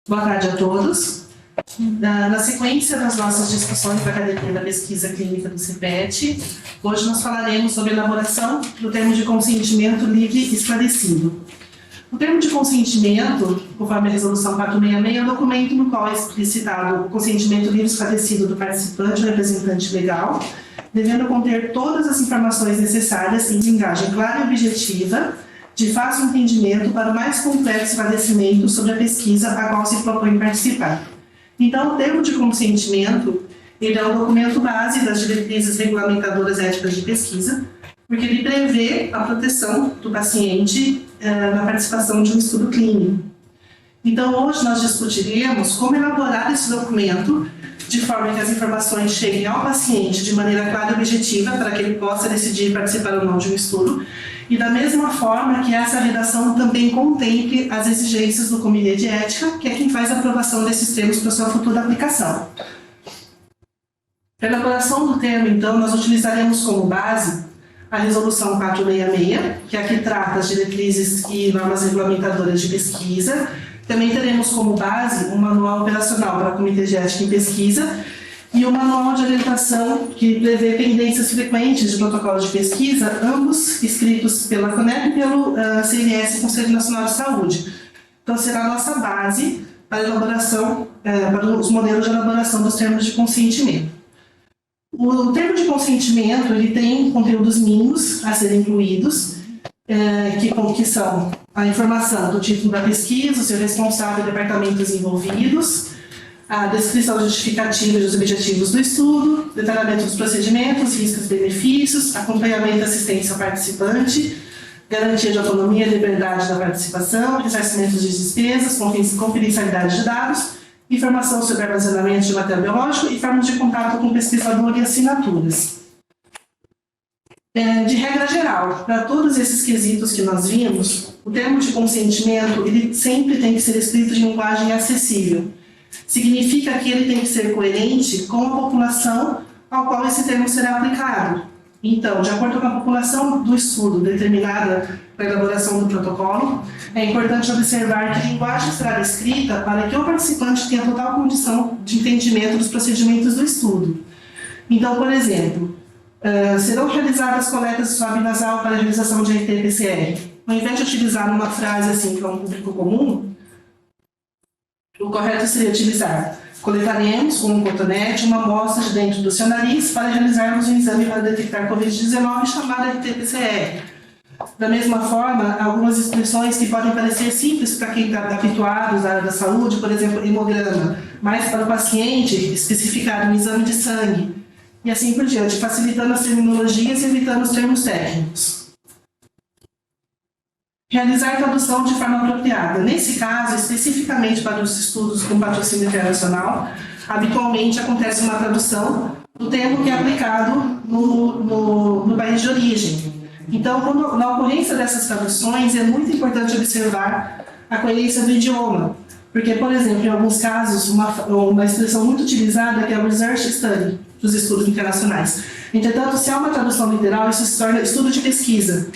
Boa tarde a todos. Na sequência das nossas discussões da Academia da Pesquisa Clínica do CEPET, hoje nós falaremos sobre a elaboração do termo de consentimento livre e esclarecido. O termo de consentimento, conforme a Resolução 466, é um documento no qual é explicitado o consentimento livre e esclarecido do participante ou representante legal, devendo conter todas as informações necessárias em linguagem clara e objetiva, de fácil entendimento para o mais completo esclarecimento sobre a pesquisa a qual se propõe participar. Então, o termo de consentimento, ele é o documento base das diretrizes regulamentadoras éticas de pesquisa, porque ele prevê a proteção do paciente na participação de um estudo clínico. Então, hoje nós discutiremos como elaborar esse documento de forma que as informações cheguem ao paciente de maneira clara e objetiva para que ele possa decidir participar ou não de um estudo, e da mesma forma que essa redação também contemple as exigências do Comitê de Ética, que é quem faz a aprovação desses termos para sua futura aplicação. Para a elaboração do termo, então, nós utilizaremos como base a Resolução 466, que é a que trata as diretrizes e normas regulamentadoras de pesquisa. Também teremos como base um manual operacional para o Comitê de Ética em Pesquisa e um manual de orientação que prevê pendências frequentes de protocolos de pesquisa, ambos escritos pela CONEP e pelo CNS, Conselho Nacional de Saúde. Então, será a nossa base para a elaboração, para os modelos de elaboração dos termos de consentimento. O termo de consentimento ele tem conteúdos mínimos a serem incluídos, que são a informação do título da pesquisa, o seu responsável e departamentos envolvidos, a descrição justificativa dos objetivos do estudo, detalhamento dos procedimentos, riscos e benefícios, acompanhamento e assistência ao participante, garantia de autonomia e liberdade da participação, ressarcimento de despesas, confidencialidade de dados, informação sobre armazenamento de material biológico e formas de contato com o pesquisador e assinaturas. De regra geral, para todos esses quesitos que nós vimos, o termo de consentimento ele sempre tem que ser escrito de linguagem acessível. Significa que ele tem que ser coerente com a população ao qual esse termo será aplicado. Então, de acordo com a população do estudo determinada para a elaboração do protocolo, é importante observar que a linguagem será escrita para que o participante tenha total condição de entendimento dos procedimentos do estudo. Então, por exemplo, serão realizadas coletas de swab nasal para a realização de RT-PCR. Ao invés de utilizar uma frase assim para um público comum, o correto seria utilizar: coletaremos com um cotonete uma amostra de dentro do seu nariz para realizarmos um exame para detectar Covid-19 chamado RT-PCR. Da mesma forma, algumas expressões que podem parecer simples para quem está habituado à área da saúde, por exemplo, hemograma, mas para o paciente especificar um exame de sangue, e assim por diante, facilitando as terminologias e evitando os termos técnicos. Realizar tradução de forma apropriada. Nesse caso, especificamente para os estudos com patrocínio internacional, habitualmente acontece uma tradução do termo que é aplicado no país de origem. Então, na ocorrência dessas traduções, é muito importante observar a coerência do idioma, porque, por exemplo, em alguns casos, uma expressão muito utilizada é que é o research study, dos estudos internacionais. Entretanto, se há uma tradução literal, isso se torna estudo de pesquisa.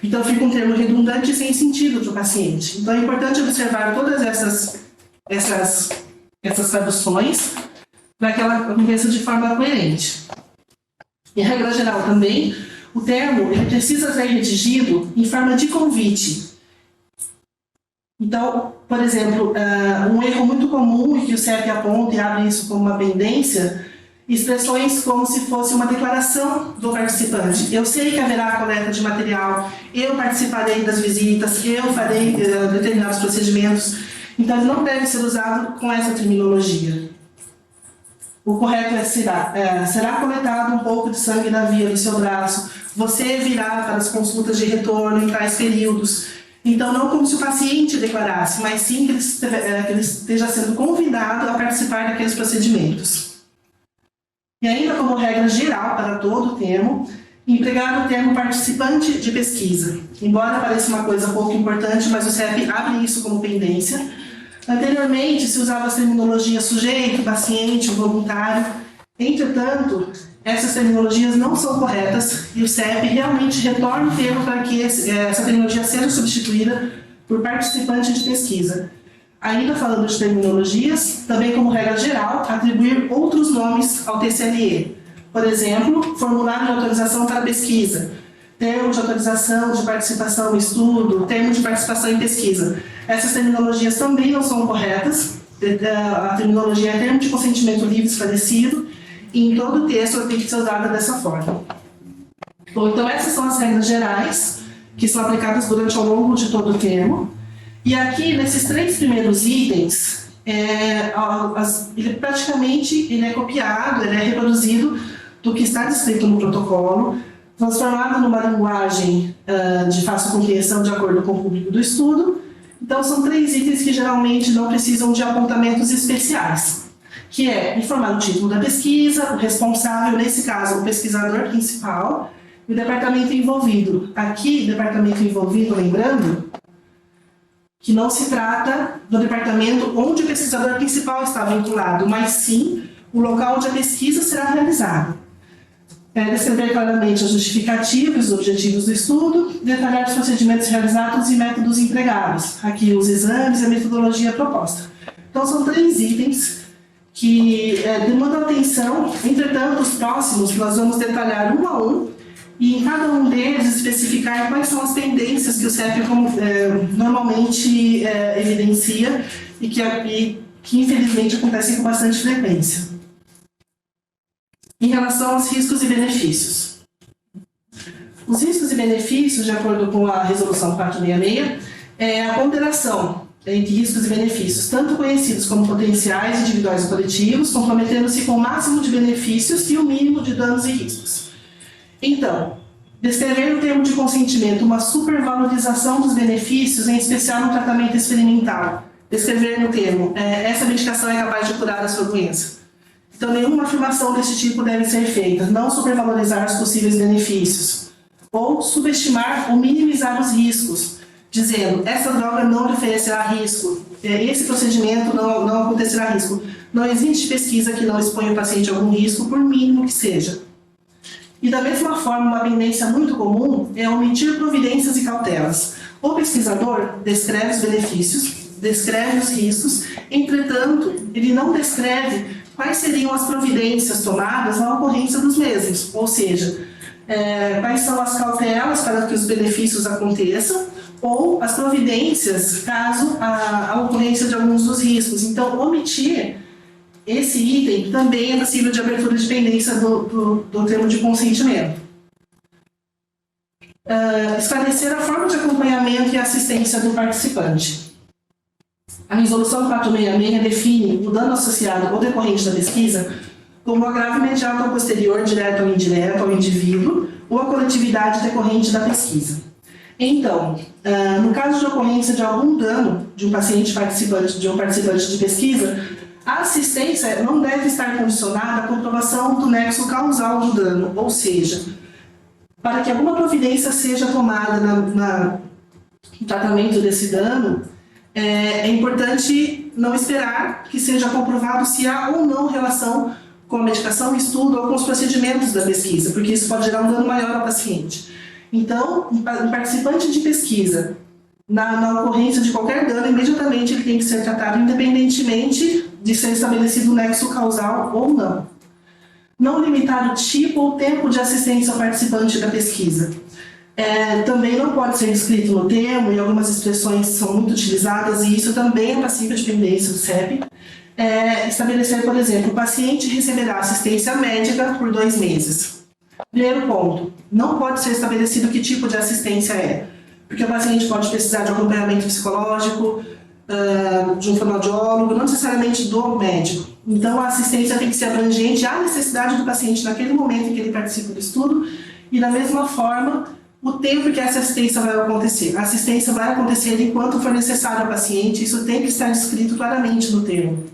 Então, fica um termo redundante e sem sentido para o paciente. Então, é importante observar todas essas traduções para que ela aconteça de forma coerente. Em regra geral também, o termo ele precisa ser redigido em forma de convite. Então, por exemplo, um erro muito comum e que o CEP aponta e abre isso como uma pendência, expressões como se fosse uma declaração do participante. Eu sei que haverá coleta de material, eu participarei das visitas, eu farei determinados procedimentos. Então, ele não deve ser usado com essa terminologia. O correto será coletado um pouco de sangue da via do seu braço, você virá para as consultas de retorno em tais períodos. Então, não como se o paciente declarasse, mas sim que ele esteja sendo convidado a participar daqueles procedimentos. E ainda como regra geral para todo o termo, empregar o termo participante de pesquisa. Embora pareça uma coisa pouco importante, mas o CEP abre isso como pendência. Anteriormente, se usava as terminologias sujeito, paciente, voluntário. Entretanto, essas terminologias não são corretas e o CEP realmente retorna o termo para que essa terminologia seja substituída por participante de pesquisa. Ainda falando de terminologias, também como regra geral, atribuir outros nomes ao TCLE. Por exemplo, formulário de autorização para pesquisa, termo de autorização de participação no estudo, termo de participação em pesquisa. Essas terminologias também não são corretas. A terminologia é termo de consentimento livre esclarecido, e em todo o texto ela tem que ser usada dessa forma. Bom, então essas são as regras gerais que são aplicadas durante ao longo de todo o termo. E aqui, nesses 3 primeiros itens, ele praticamente é copiado, ele é reproduzido do que está descrito no protocolo, transformado numa linguagem de fácil compreensão de acordo com o público do estudo. Então, são 3 itens que geralmente não precisam de apontamentos especiais, que é informar o título da pesquisa, o responsável, nesse caso, o pesquisador principal, e o departamento envolvido. Aqui, departamento envolvido, lembrando que não se trata do departamento onde o pesquisador principal está vinculado, mas sim o local onde a pesquisa será realizada. Descrever claramente as justificativas e os objetivos do estudo, detalhar os procedimentos realizados e métodos empregados, aqui os exames e a metodologia proposta. Então, são 3 itens que demandam atenção. Entretanto, os próximos nós vamos detalhar um a um, e em cada um deles especificar quais são as tendências que o CEP normalmente evidencia e que infelizmente acontecem com bastante frequência. Em relação aos riscos e benefícios. Os riscos e benefícios, de acordo com a Resolução 466, é a ponderação entre riscos e benefícios, tanto conhecidos como potenciais, individuais e coletivos, comprometendo-se com o máximo de benefícios e o mínimo de danos e riscos. Então, descrever no termo de consentimento uma supervalorização dos benefícios, em especial no tratamento experimental. Descrever no termo, essa medicação é capaz de curar a sua doença. Então, nenhuma afirmação desse tipo deve ser feita. Não supervalorizar os possíveis benefícios. Ou subestimar ou minimizar os riscos, dizendo, essa droga não lhe oferecerá risco, esse procedimento não acontecerá risco. Não existe pesquisa que não exponha o paciente a algum risco, por mínimo que seja. E da mesma forma, uma pendência muito comum é omitir providências e cautelas. O pesquisador descreve os benefícios, descreve os riscos, entretanto, ele não descreve quais seriam as providências tomadas na ocorrência dos mesmos, ou seja, quais são as cautelas para que os benefícios aconteçam, ou as providências caso a ocorrência de alguns dos riscos. Então, omitir esse item também é passível de abertura de pendência do termo de consentimento. Esclarecer a forma de acompanhamento e assistência do participante. A Resolução 466 define o dano associado ou decorrente da pesquisa como o agravo imediato ou posterior, direto ou indireto, ao indivíduo ou à coletividade decorrente da pesquisa. Então, no caso de ocorrência de algum dano de um participante de pesquisa, a assistência não deve estar condicionada à comprovação do nexo causal do dano, ou seja, para que alguma providência seja tomada no tratamento desse dano, é importante não esperar que seja comprovado se há ou não relação com a medicação, estudo ou com os procedimentos da pesquisa, porque isso pode gerar um dano maior ao paciente. Então, um participante de pesquisa, na ocorrência de qualquer dano, imediatamente ele tem que ser tratado independentemente de ser estabelecido o nexo causal ou não. Não limitar o tipo ou tempo de assistência ao participante da pesquisa. Também não pode ser escrito no termo, e algumas expressões são muito utilizadas, e isso também é passível de pendência do CEP. Estabelecer, por exemplo, o paciente receberá assistência médica por 2 meses. Primeiro ponto, não pode ser estabelecido que tipo de assistência é, porque o paciente pode precisar de acompanhamento psicológico, de um fonoaudiólogo, não necessariamente do médico. Então, a assistência tem que ser abrangente à necessidade do paciente naquele momento em que ele participa do estudo, e da mesma forma, o tempo que essa assistência vai acontecer. A assistência vai acontecer enquanto for necessário ao paciente, isso tem que estar descrito claramente no termo.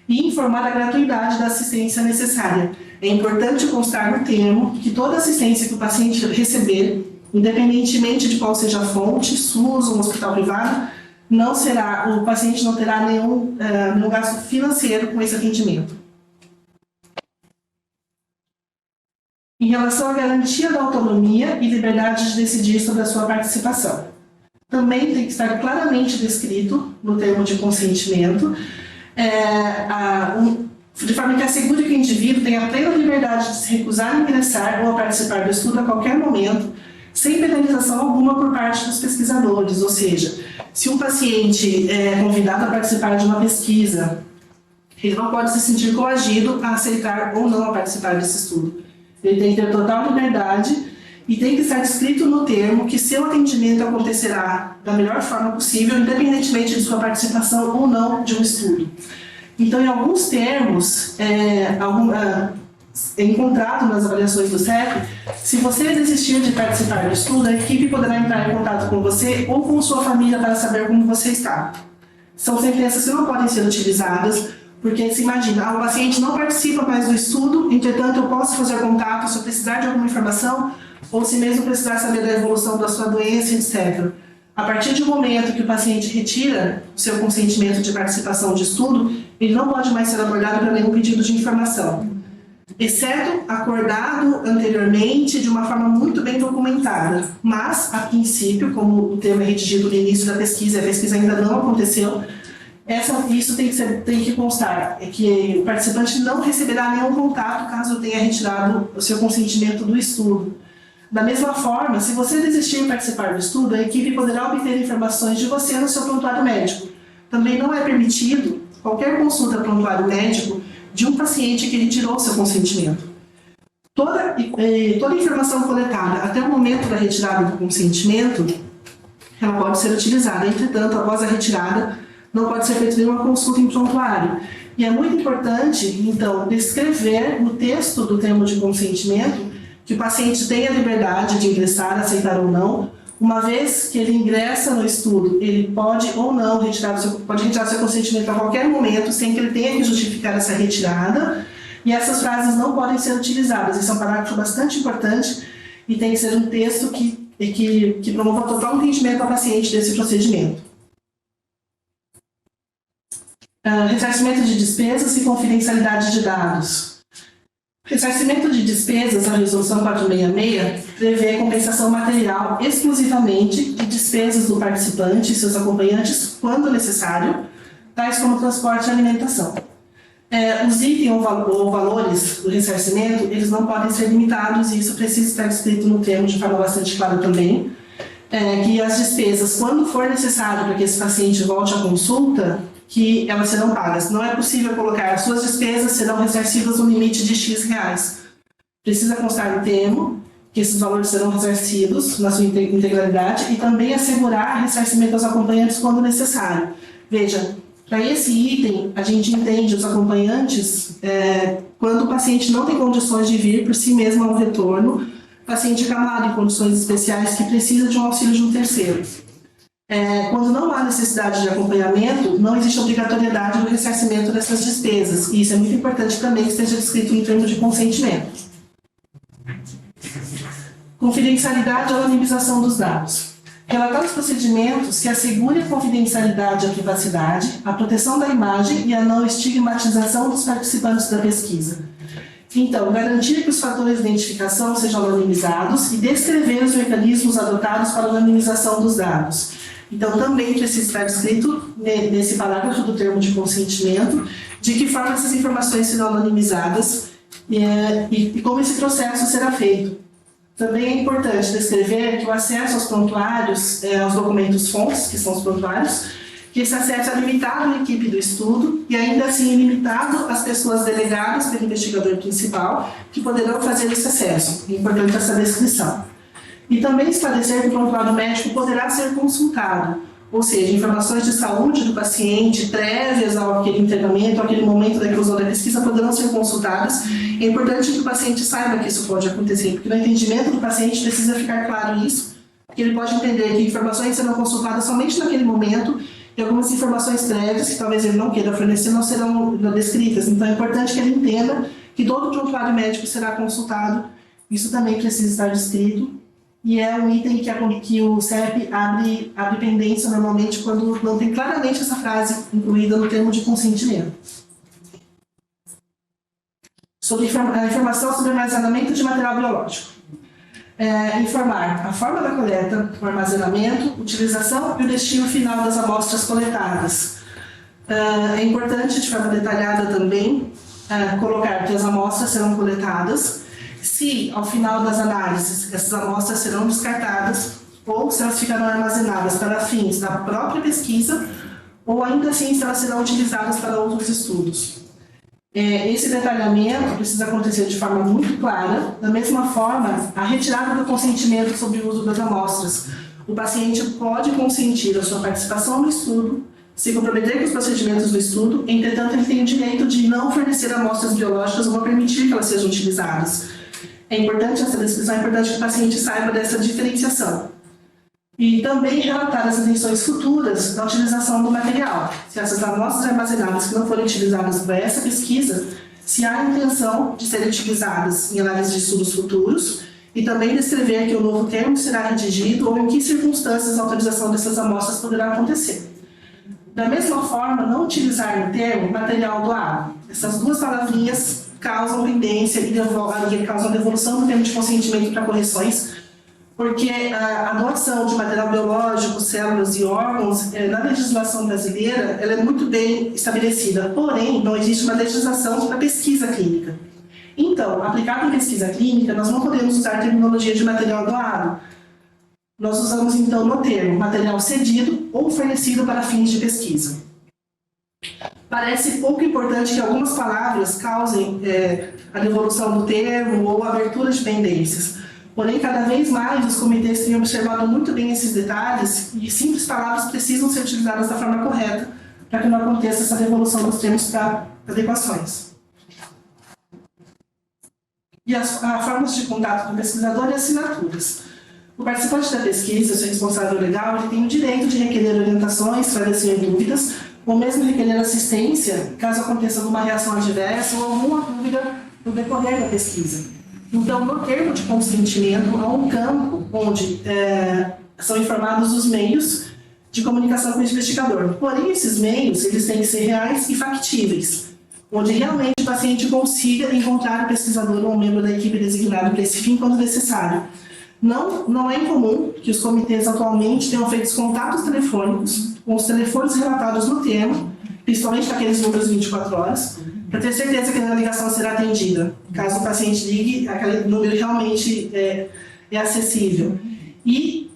E informar a gratuidade da assistência necessária. É importante constar no termo que toda assistência que o paciente receber, independentemente de qual seja a fonte, SUS ou um hospital privado, o paciente não terá nenhum gasto financeiro com esse atendimento. Em relação à garantia da autonomia e liberdade de decidir sobre a sua participação. também tem que estar claramente descrito no termo de consentimento, de forma que assegure que o indivíduo tenha plena liberdade de se recusar a ingressar ou a participar do estudo a qualquer momento, sem penalização alguma por parte dos pesquisadores. Ou seja, se um paciente é convidado a participar de uma pesquisa, ele não pode se sentir coagido a aceitar ou não a participar desse estudo. Ele tem que ter total liberdade e tem que estar descrito no termo que seu atendimento acontecerá da melhor forma possível, independentemente de sua participação ou não de um estudo. Então, em alguns termos, encontrado nas avaliações do CEP, se você desistir de participar do estudo, a equipe poderá entrar em contato com você ou com sua família para saber como você está. São sentenças que não podem ser utilizadas, porque se imagina, o paciente não participa mais do estudo, entretanto eu posso fazer contato se eu precisar de alguma informação, ou se mesmo precisar saber da evolução da sua doença, etc. A partir do momento que o paciente retira o seu consentimento de participação de estudo, ele não pode mais ser abordado para nenhum pedido de informação, exceto acordado anteriormente de uma forma muito bem documentada. Mas, a princípio, como o termo é redigido no início da pesquisa, a pesquisa ainda não aconteceu, isso tem que constar, que o participante não receberá nenhum contato caso tenha retirado o seu consentimento do estudo. Da mesma forma, se você desistir de participar do estudo, a equipe poderá obter informações de você no seu prontuário médico. Também não é permitido qualquer consulta prontuário médico de um paciente que retirou seu consentimento. Toda informação coletada até o momento da retirada do consentimento, ela pode ser utilizada. Entretanto, após a retirada, não pode ser feita nenhuma consulta em prontuário. E é muito importante, então, descrever no texto do termo de consentimento que o paciente tenha liberdade de ingressar, aceitar ou não. Uma vez que ele ingressa no estudo, ele pode ou não retirar seu consentimento a qualquer momento, sem que ele tenha que justificar essa retirada. E essas frases não podem ser utilizadas. Esse é um parágrafo bastante importante e tem que ser um texto que promova total entendimento ao paciente desse procedimento. Ressarcimento de despesas e confidencialidade de dados. Ressarcimento de despesas, a Resolução 466, prevê compensação material exclusivamente de despesas do participante e seus acompanhantes, quando necessário, tais como transporte e alimentação. Os itens ou valores do ressarcimento, eles não podem ser limitados, e isso precisa estar descrito no termo de forma bastante clara também, que as despesas, quando for necessário para que esse paciente volte à consulta, que elas serão pagas. Não é possível colocar as suas despesas serão ressarcidas no limite de X reais. Precisa constar no termo que esses valores serão ressarcidos na sua integralidade e também assegurar ressarcimento aos acompanhantes quando necessário. Veja, para esse item, a gente entende os acompanhantes quando o paciente não tem condições de vir por si mesmo ao retorno, paciente acamado em condições especiais que precisa de um auxílio de um terceiro. Quando não há necessidade de acompanhamento, não existe obrigatoriedade do ressarcimento dessas despesas. E isso é muito importante também que esteja descrito no termo de consentimento. Confidencialidade e anonimização dos dados. Relatar os procedimentos que assegurem a confidencialidade e a privacidade, a proteção da imagem e a não estigmatização dos participantes da pesquisa. Então, garantir que os fatores de identificação sejam anonimizados e descrever os mecanismos adotados para a anonimização dos dados. Então, também precisa estar descrito nesse parágrafo do termo de consentimento de que forma essas informações serão anonimizadas e como esse processo será feito. Também é importante descrever que o acesso aos prontuários, aos documentos fontes, que são os prontuários, que esse acesso é limitado à equipe do estudo e ainda assim limitado às pessoas delegadas pelo investigador principal que poderão fazer esse acesso. É importante essa descrição. E também esclarecer que o prontuário médico poderá ser consultado, ou seja, informações de saúde do paciente prévias àquele internamento, àquele momento da inclusão da pesquisa, poderão ser consultadas. É importante que o paciente saiba que isso pode acontecer, porque no entendimento do paciente precisa ficar claro isso, que ele pode entender que informações serão consultadas somente naquele momento e algumas informações prévias, que talvez ele não queira fornecer, não serão descritas. Então é importante que ele entenda que todo o prontuário médico será consultado. Isso também precisa estar descrito. E é um item que o CEP abre pendência normalmente quando não tem claramente essa frase incluída no termo de consentimento. Sobre a informação sobre armazenamento de material biológico. informar a forma da coleta, o armazenamento, utilização e o destino final das amostras coletadas. É importante, de forma detalhada também, colocar que as amostras serão coletadas, se ao final das análises essas amostras serão descartadas ou se elas ficarão armazenadas para fins da própria pesquisa ou ainda assim se elas serão utilizadas para outros estudos. Esse detalhamento precisa acontecer de forma muito clara, da mesma forma, a retirada do consentimento sobre o uso das amostras. O paciente pode consentir a sua participação no estudo, se comprometer com os procedimentos do estudo, entretanto, ele tem o direito de não fornecer amostras biológicas ou permitir que elas sejam utilizadas. É importante essa descrição, é importante que o paciente saiba dessa diferenciação. E também relatar as intenções futuras da utilização do material. Se essas amostras armazenadas que não forem utilizadas para essa pesquisa, se há intenção de serem utilizadas em análise de estudos futuros, e também descrever que o novo termo será redigido ou em que circunstâncias a utilização dessas amostras poderá acontecer. Da mesma forma, não utilizar no termo material doado. Essas duas palavrinhas causam pendência e causam devolução do termo de consentimento para correções, porque a doação de material biológico, células e órgãos, na legislação brasileira, ela é muito bem estabelecida, porém, não existe uma legislação para pesquisa clínica. Então, aplicado em pesquisa clínica, nós não podemos usar a terminologia de material doado. Nós usamos, então, no termo material cedido ou fornecido para fins de pesquisa. Parece pouco importante que algumas palavras causem a devolução do termo ou abertura de pendências. Porém, cada vez mais, os comitês têm observado muito bem esses detalhes e simples palavras precisam ser utilizadas da forma correta para que não aconteça essa devolução dos termos para adequações. E as formas de contato do pesquisador e assinaturas. O participante da pesquisa, o seu responsável legal, ele tem o direito de requerer orientações, esclarecer dúvidas, ou mesmo requerer assistência, caso aconteça alguma reação adversa ou alguma dúvida no decorrer da pesquisa. Então, no termo de consentimento, há um campo onde são informados os meios de comunicação com o investigador. Porém, esses meios eles têm que ser reais e factíveis, onde realmente o paciente consiga encontrar o pesquisador ou um membro da equipe designado para esse fim quando necessário. Não é incomum que os comitês atualmente tenham feito contatos telefônicos com os telefones relatados no termo, principalmente aqueles números 24 horas, para ter certeza que a ligação será atendida. Caso o paciente ligue, aquele número realmente é acessível. E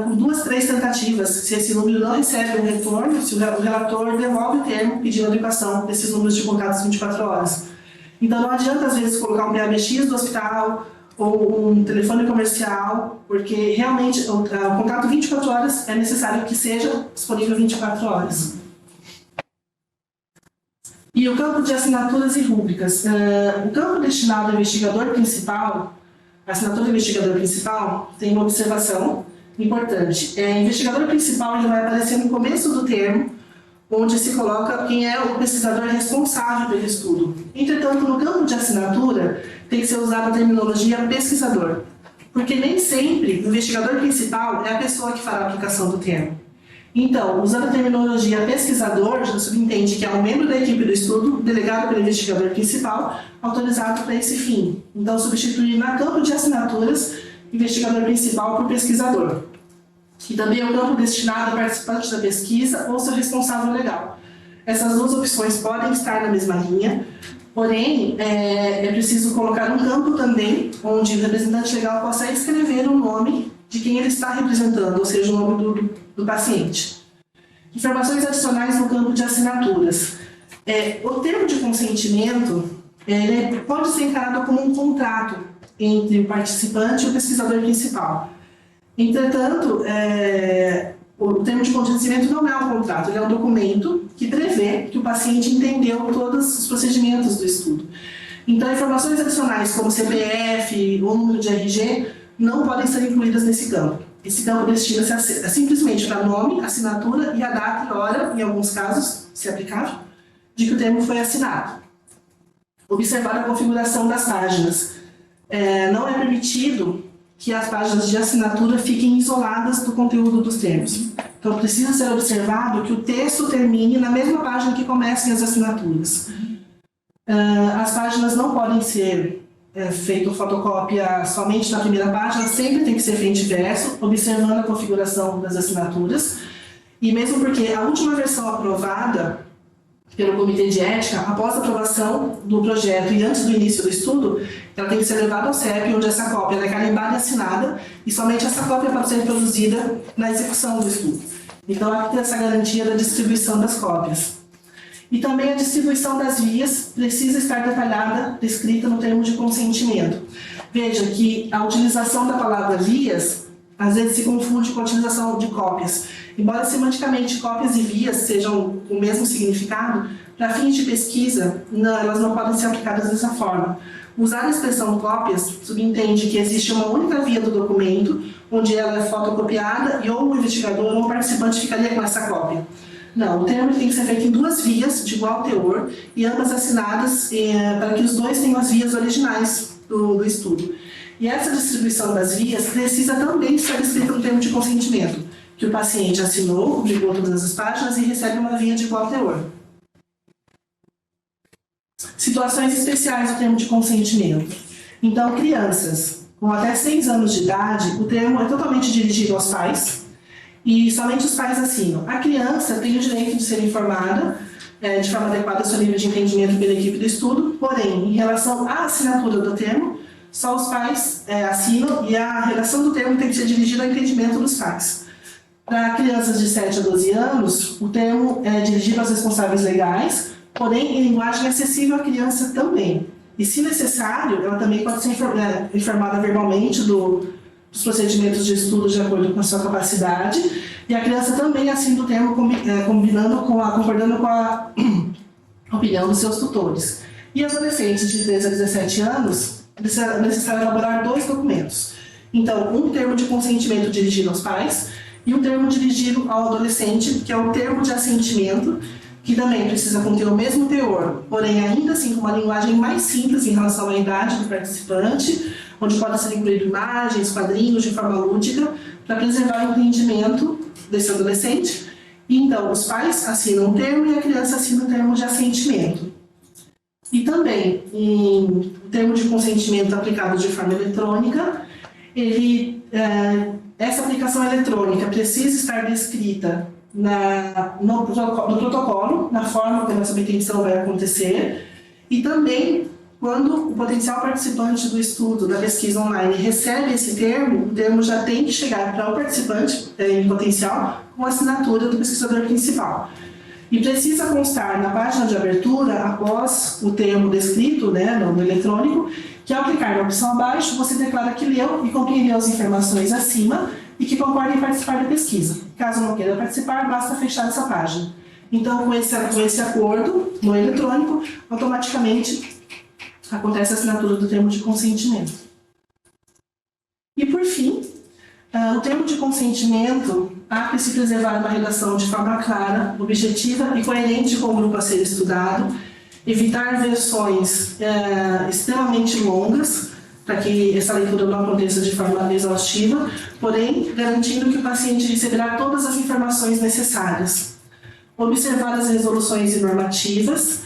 com 2, 3 tentativas, se esse número não recebe um retorno, se o relator devolve o termo pedindo adequação desses números de contatos 24 horas. Então não adianta às vezes colocar um PABX do hospital ou um telefone comercial, porque realmente o contato 24 horas é necessário que seja disponível 24 horas. E o campo de assinaturas e rúbricas. O campo destinado ao investigador principal, a assinatura do investigador principal, tem uma observação importante. O investigador principal ele vai aparecer no começo do termo, onde se coloca quem é o pesquisador responsável pelo estudo. Entretanto, no campo de assinatura, tem que ser usada a terminologia pesquisador, porque nem sempre o investigador principal é a pessoa que fará a aplicação do termo. Então, usando a terminologia pesquisador, já subentende que é um membro da equipe do estudo, delegado pelo investigador principal, autorizado para esse fim. Então, substituir na campo de assinaturas, investigador principal por pesquisador, que também é o campo destinado ao participante da pesquisa ou seu responsável legal. Essas duas opções podem estar na mesma linha, porém, é preciso colocar um campo também, onde o representante legal possa escrever o nome de quem ele está representando, ou seja, o nome do paciente. Informações adicionais no campo de assinaturas. O termo de consentimento pode ser encarado como um contrato entre o participante e o pesquisador principal. Entretanto, o termo de consentimento não é um contrato, ele é um documento que prevê que o paciente entendeu todos os procedimentos do estudo. Então, informações adicionais como CPF ou número de RG não podem ser incluídas nesse campo. Esse campo destina-se simplesmente para nome, assinatura e a data e hora, em alguns casos, se aplicável, de que o termo foi assinado. Observar a configuração das páginas. Não é permitido que as páginas de assinatura fiquem isoladas do conteúdo dos termos. Então, precisa ser observado que o texto termine na mesma página que comecem as assinaturas. As páginas não podem ser feito fotocópia somente na primeira página, sempre tem que ser frente e verso, observando a configuração das assinaturas. E mesmo porque a última versão aprovada pelo Comitê de Ética, após a aprovação do projeto e antes do início do estudo, ela tem que ser levada ao CEP, onde essa cópia é carimbada e assinada, e somente essa cópia pode ser produzida na execução do estudo. Então, há que ter essa garantia da distribuição das cópias. E também a distribuição das vias precisa estar detalhada, descrita no termo de consentimento. Veja que a utilização da palavra vias, às vezes se confunde com a utilização de cópias. Embora semanticamente cópias e vias sejam o mesmo significado, para fins de pesquisa, elas não podem ser aplicadas dessa forma. Usar a expressão cópias subentende que existe uma única via do documento, onde ela é fotocopiada e ou o investigador ou o participante ficaria com essa cópia. Não, o termo tem que ser feito em duas vias de igual teor e ambas assinadas para que os dois tenham as vias originais do estudo. E essa distribuição das vias precisa também ser escrita no termo de consentimento, que o paciente assinou, publicou todas as páginas e recebe uma via de igual teor. Situações especiais do termo de consentimento. Então, crianças com até 6 anos de idade, o termo é totalmente dirigido aos pais, e somente os pais assinam. A criança tem o direito de ser informada de forma adequada ao seu nível de entendimento pela equipe do estudo, porém, em relação à assinatura do termo, só os pais assinam e a redação do termo tem que ser dirigida ao entendimento dos pais. Para crianças de 7 a 12 anos, o termo é dirigido aos responsáveis legais, porém, em linguagem acessível à criança também. E, se necessário, ela também pode ser informada verbalmente dos procedimentos de estudo de acordo com a sua capacidade, e a criança também assina o termo concordando com a opinião dos seus tutores. E adolescentes de 13 a 17 anos, é necessário elaborar 2 documentos. Então, um termo de consentimento dirigido aos pais e um termo dirigido ao adolescente, que é o termo de assentimento, que também precisa conter o mesmo teor, porém ainda assim com uma linguagem mais simples em relação à idade do participante, onde podem ser incluídas imagens, quadrinhos de forma lúdica, para preservar o entendimento desse adolescente. E então, os pais assinam o termo e a criança assina o termo de assentimento. E também, o termo de consentimento aplicado de forma eletrônica, essa aplicação eletrônica precisa estar descrita no protocolo, na forma como essa obtenção vai acontecer, e também, quando o potencial participante do estudo, da pesquisa online, recebe esse termo, o termo já tem que chegar para o participante em potencial com a assinatura do pesquisador principal. E precisa constar na página de abertura, após o termo descrito no eletrônico, que ao clicar na opção abaixo, você declara que leu e compreendeu as informações acima e que concorda em participar da pesquisa. Caso não queira participar, basta fechar essa página. Então, com esse acordo no eletrônico, automaticamente acontece a assinatura do termo de consentimento. E, por fim, o termo de consentimento há que se preservar uma redação de forma clara, objetiva e coerente com o grupo a ser estudado, evitar versões extremamente longas, para que essa leitura não aconteça de forma exaustiva, porém, garantindo que o paciente receberá todas as informações necessárias. Observar as resoluções e normativas.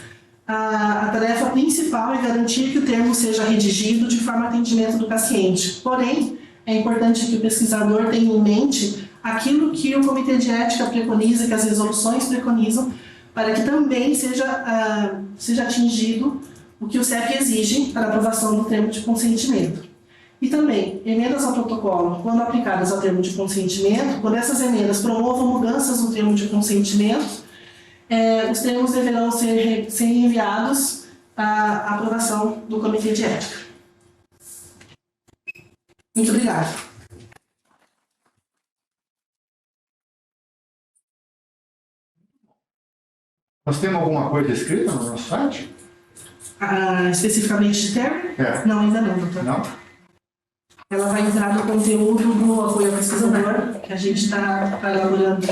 A tarefa principal é garantir que o termo seja redigido de forma a atendimento do paciente. Porém, é importante que o pesquisador tenha em mente aquilo que o Comitê de Ética preconiza, que as resoluções preconizam, para que também seja atingido o que o CEP exige para a aprovação do termo de consentimento. E também, emendas ao protocolo, quando aplicadas ao termo de consentimento, quando essas emendas promovam mudanças no termo de consentimento, os termos deverão ser enviados à aprovação do Comitê de Ética. Muito obrigada. Nós temos alguma coisa escrita no nosso site? Especificamente de termo? Não, ainda não, doutor. Não? Ela vai entrar no conteúdo do apoio ao pesquisador, que a gente está elaborando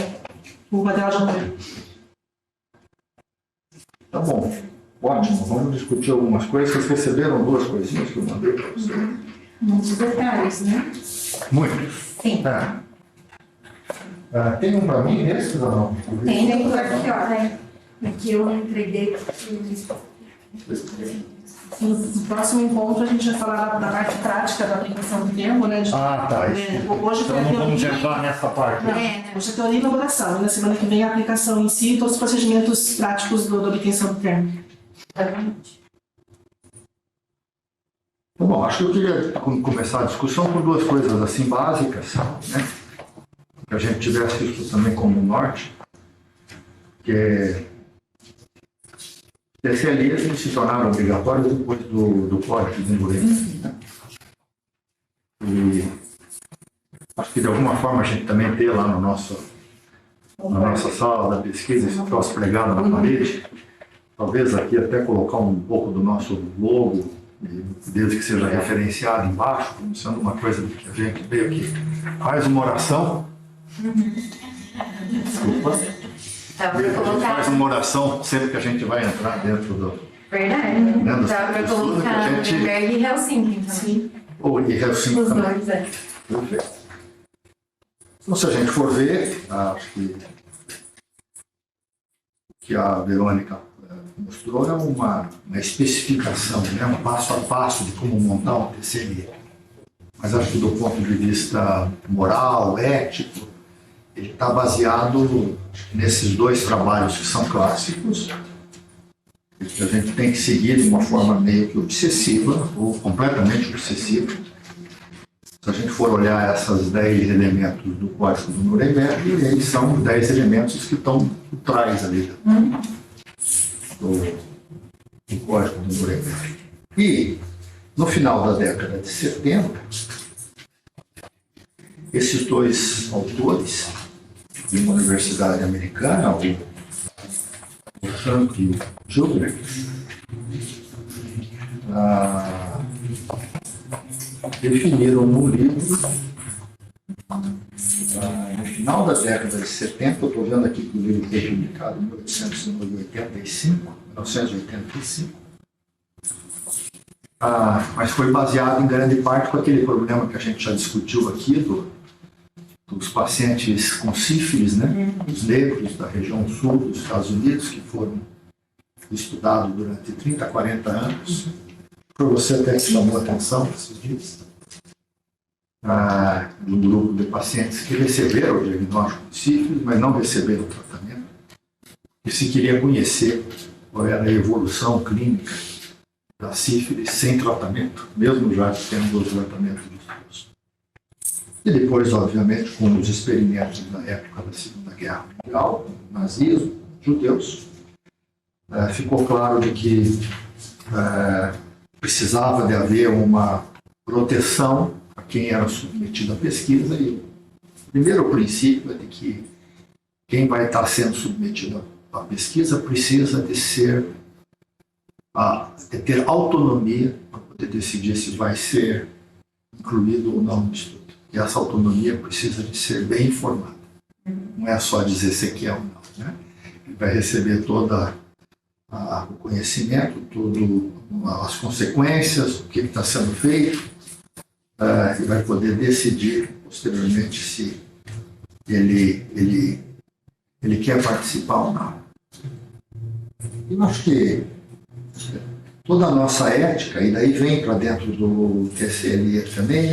o material de apoio. Tá bom. Ótimo. Vamos discutir algumas coisas. Vocês receberam 2 coisinhas que eu mandei para vocês? Muitos detalhes, né? Muitos? Sim. Tem um para mim desses ou não? Tem aqui, ó. Aqui eu entreguei. No próximo encontro a gente vai falar da parte prática da aplicação do termo, né? Tá. Hoje foi a Então não vamos teoria. entrar nessa parte. Não, hoje é teoria e elaboração. E na semana que vem a aplicação em si e todos os procedimentos práticos da obtenção do termo. Bom, acho que eu queria começar a discussão com duas coisas assim básicas, né? Que a gente tivesse isso também como norte, que é TCLIs eles se tornaram obrigatórios depois do Código de Desenvolvimento, né? E acho que de alguma forma a gente também ter lá na nossa sala da pesquisa esse troço pregado na parede, talvez aqui até colocar um pouco do nosso logo, desde que seja referenciado embaixo, como sendo uma coisa que a gente veio aqui, faz uma oração. Desculpa. Dá A pra gente colocar. faz uma oração sempre que a gente vai entrar dentro do. Verdade. Né, Dá pra das colocar pessoas que a gente- Nuremberg e Helsinki, então. Sim. Ou em Helsinki Os também. dois, é. Perfeito. Então, se a gente for ver, acho que a Verônica mostrou é uma especificação, né, um passo a passo de como montar um TCM. Mas acho que do ponto de vista moral, ético, ele está baseado nesses dois trabalhos que são clássicos, e que a gente tem que seguir de uma forma meio que obsessiva, ou completamente obsessiva. Se a gente for olhar esses 10 elementos do Código do Nuremberg, eles são 10 elementos que estão por trás ali do Código do Nuremberg. E, no final da década de 70, esses dois autores de uma universidade americana, o Frank e o Gilbert, definiram no livro, no final da década de 70, eu estou vendo aqui que o livro foi publicado em 1985, mas foi baseado em grande parte com aquele problema que a gente já discutiu aqui, dos pacientes com sífilis, né? Os negros da região sul dos Estados Unidos, que foram estudados durante 30, 40 anos. Por você até que chamou a atenção esses dias, de um grupo de pacientes que receberam o diagnóstico de sífilis, mas não receberam o tratamento, e se queria conhecer qual era a evolução clínica da sífilis sem tratamento, mesmo já tendo o tratamento de uso. E depois, obviamente, com os experimentos na época da Segunda Guerra Mundial, nazismo, judeus, ficou claro de que precisava de haver uma proteção a quem era submetido à pesquisa, e o primeiro princípio é de que quem vai estar sendo submetido à pesquisa precisa de ter autonomia para poder decidir se vai ser incluído ou não no estudo. E essa autonomia precisa de ser bem informada. Não é só dizer se quer ou não, né? Ele vai receber todo o conhecimento, todas as consequências, o que está sendo feito, e vai poder decidir posteriormente se ele quer participar ou não. E eu acho que toda a nossa ética, e daí vem para dentro do TCLI também,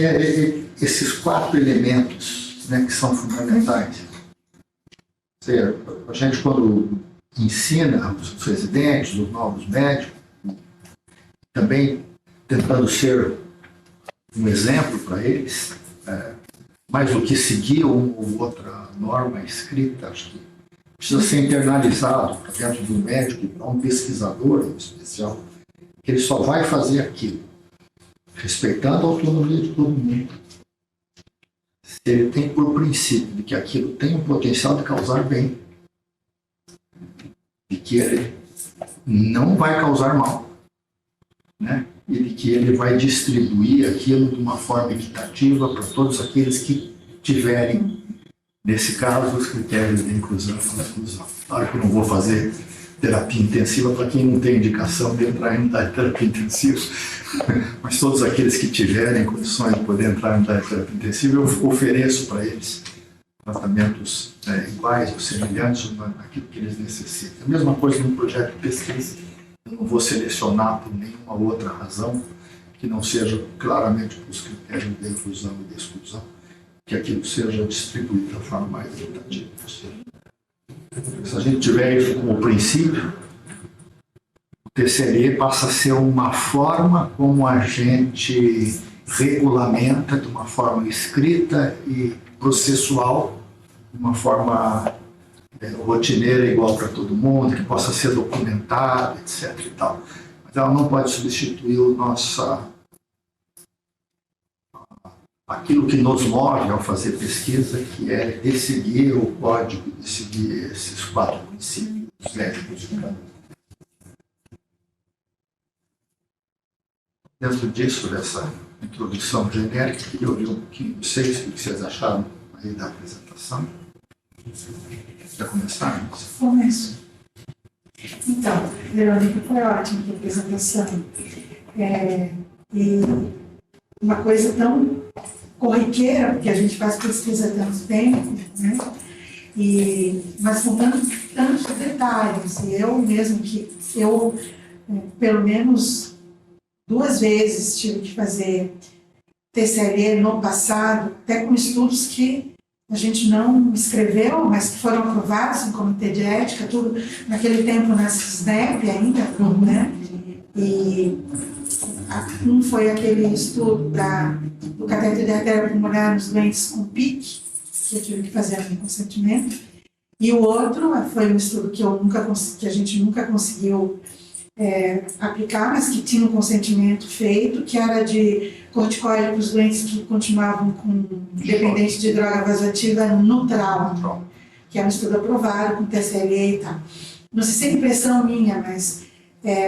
esses 4 elementos, né, que são fundamentais. Ou seja, a gente, quando ensina os residentes, os novos médicos, também tentando ser um exemplo para eles, mais do que seguir uma ou outra norma escrita, acho que precisa ser internalizado para dentro do médico, para um pesquisador em especial, que ele só vai fazer aquilo, respeitando a autonomia de todo mundo. Se ele tem por princípio de que aquilo tem um potencial de causar bem, de que ele não vai causar mal, né? E de que ele vai distribuir aquilo de uma forma equitativa para todos aqueles que tiverem, nesse caso, os critérios de inclusão e exclusão. Claro que eu não vou fazer terapia intensiva para quem não tem indicação de entrar em unidade de terapia intensiva, mas todos aqueles que tiverem condições de poder entrar em unidade de terapia intensiva, eu ofereço para eles tratamentos iguais ou semelhantes naquilo que eles necessitam. A mesma coisa no projeto de pesquisa. eu não vou selecionar por nenhuma outra razão que não seja claramente para os critérios de inclusão e de exclusão, que aquilo seja distribuído da forma mais equitativa possível. Se a gente tiver isso como princípio, o TCLE passa a ser uma forma como a gente regulamenta de uma forma escrita e processual, de uma forma rotineira igual para todo mundo, que possa ser documentada, etc. e tal. Mas ela não pode substituir aquilo que nos move ao fazer pesquisa, que é decidir o código, decidir esses 4 princípios éticos de cada um. Dentro disso, dessa introdução genérica, queria ouvir um pouquinho de vocês, o que vocês acharam aí da apresentação. Já começarmos? Começo. Então, Verônica, foi ótima a apresentação. E uma coisa tão corriqueira, porque a gente faz pesquisa há tanto tempo, né? Mas com tantos detalhes. E eu mesmo pelo menos 2 vezes tive que fazer TCLE no passado, até com estudos que a gente não escreveu, mas que foram aprovados em comitê de ética, tudo naquele tempo na SNEP ainda, né? E um foi aquele estudo do cateter de artéria pulmonar nos doentes com PIC, que eu tive que fazer com consentimento, e o outro foi um estudo que a gente nunca conseguiu aplicar, mas que tinha um consentimento feito, que era de corticoide para os doentes que continuavam com dependente de droga vasoativa no trauma, que é um estudo aprovado com TCLE e tal. Não sei se é impressão minha, mas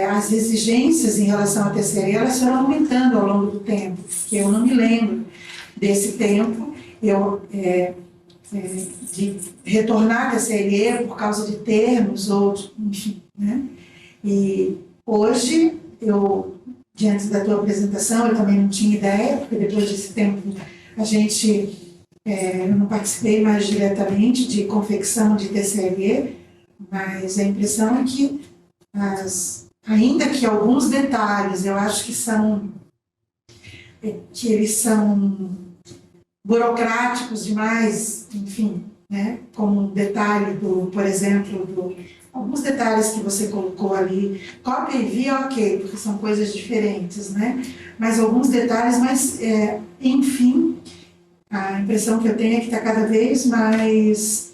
as exigências em relação ao TCLE, elas foram aumentando ao longo do tempo, porque eu não me lembro desse tempo, de retornar a TCLE por causa de termos ou, enfim, né? E hoje, diante da tua apresentação, eu também não tinha ideia, porque depois desse tempo eu não participei mais diretamente de confecção de TCLE, mas a impressão é que ainda que alguns detalhes, eu acho que eles são burocráticos demais, enfim, né? Como um detalhe por exemplo, alguns detalhes que você colocou ali, cópia e via, ok, porque são coisas diferentes, né? Mas alguns detalhes, enfim, a impressão que eu tenho é que está cada vez mais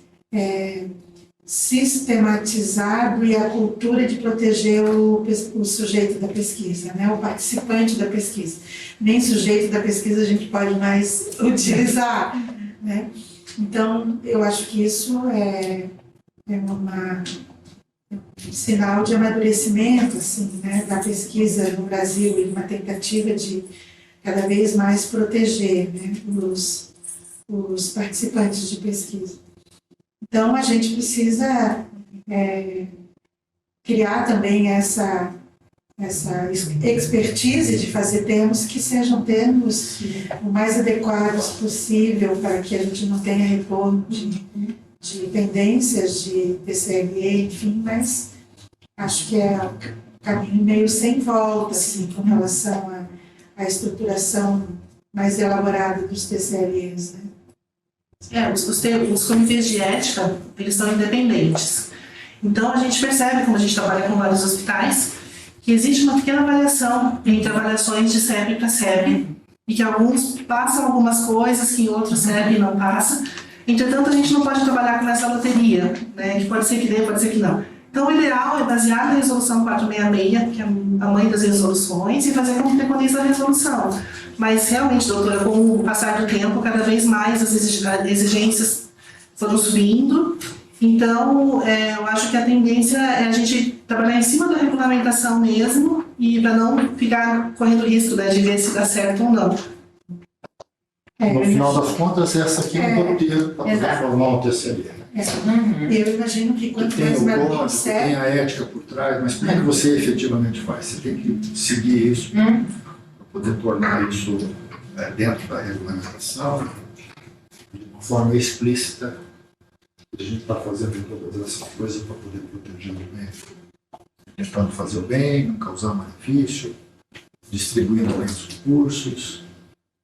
sistematizado e a cultura de proteger o sujeito da pesquisa, né? O participante da pesquisa. Nem sujeito da pesquisa a gente pode mais utilizar, né? Então, eu acho que isso é um sinal de amadurecimento, assim, né, da pesquisa no Brasil e uma tentativa de cada vez mais proteger, né, os participantes de pesquisa. Então, a gente precisa criar também essa expertise de fazer termos que sejam termos o mais adequados possível para que a gente não tenha retorno de pendências de TCLE, enfim, mas acho que é um caminho meio sem volta, assim, com relação à estruturação mais elaborada dos TCLEs, né? Os comitês de ética, eles são independentes. Então, a gente percebe, como a gente trabalha com vários hospitais, que existe uma pequena variação entre avaliações de SEB para SEB, e que alguns passam algumas coisas que em outros SEB não passa. Entretanto, a gente não pode trabalhar com essa loteria, né? Que pode ser que dê, pode ser que não. Então, o ideal é basear na resolução 466, que é a mãe das resoluções, e fazer como preconiza a resolução. Mas, realmente, doutora, com o passar do tempo, cada vez mais as exigências foram subindo. Então, eu acho que a tendência é a gente trabalhar em cima da regulamentação mesmo, e para não ficar correndo risco, né, de ver se dá certo ou não. No final das contas, essa aqui é um roteiro para poder formar um TCLE. Eu imagino que quanto Tem mais o maduro código, tem a ética por trás, mas como é que você efetivamente faz? Você tem que seguir isso para poder tornar isso dentro da regulamentação, de uma forma explícita. A gente está fazendo todas essas coisas para poder proteger o bem. tentando fazer o bem, não causar malefício, distribuindo bem os recursos,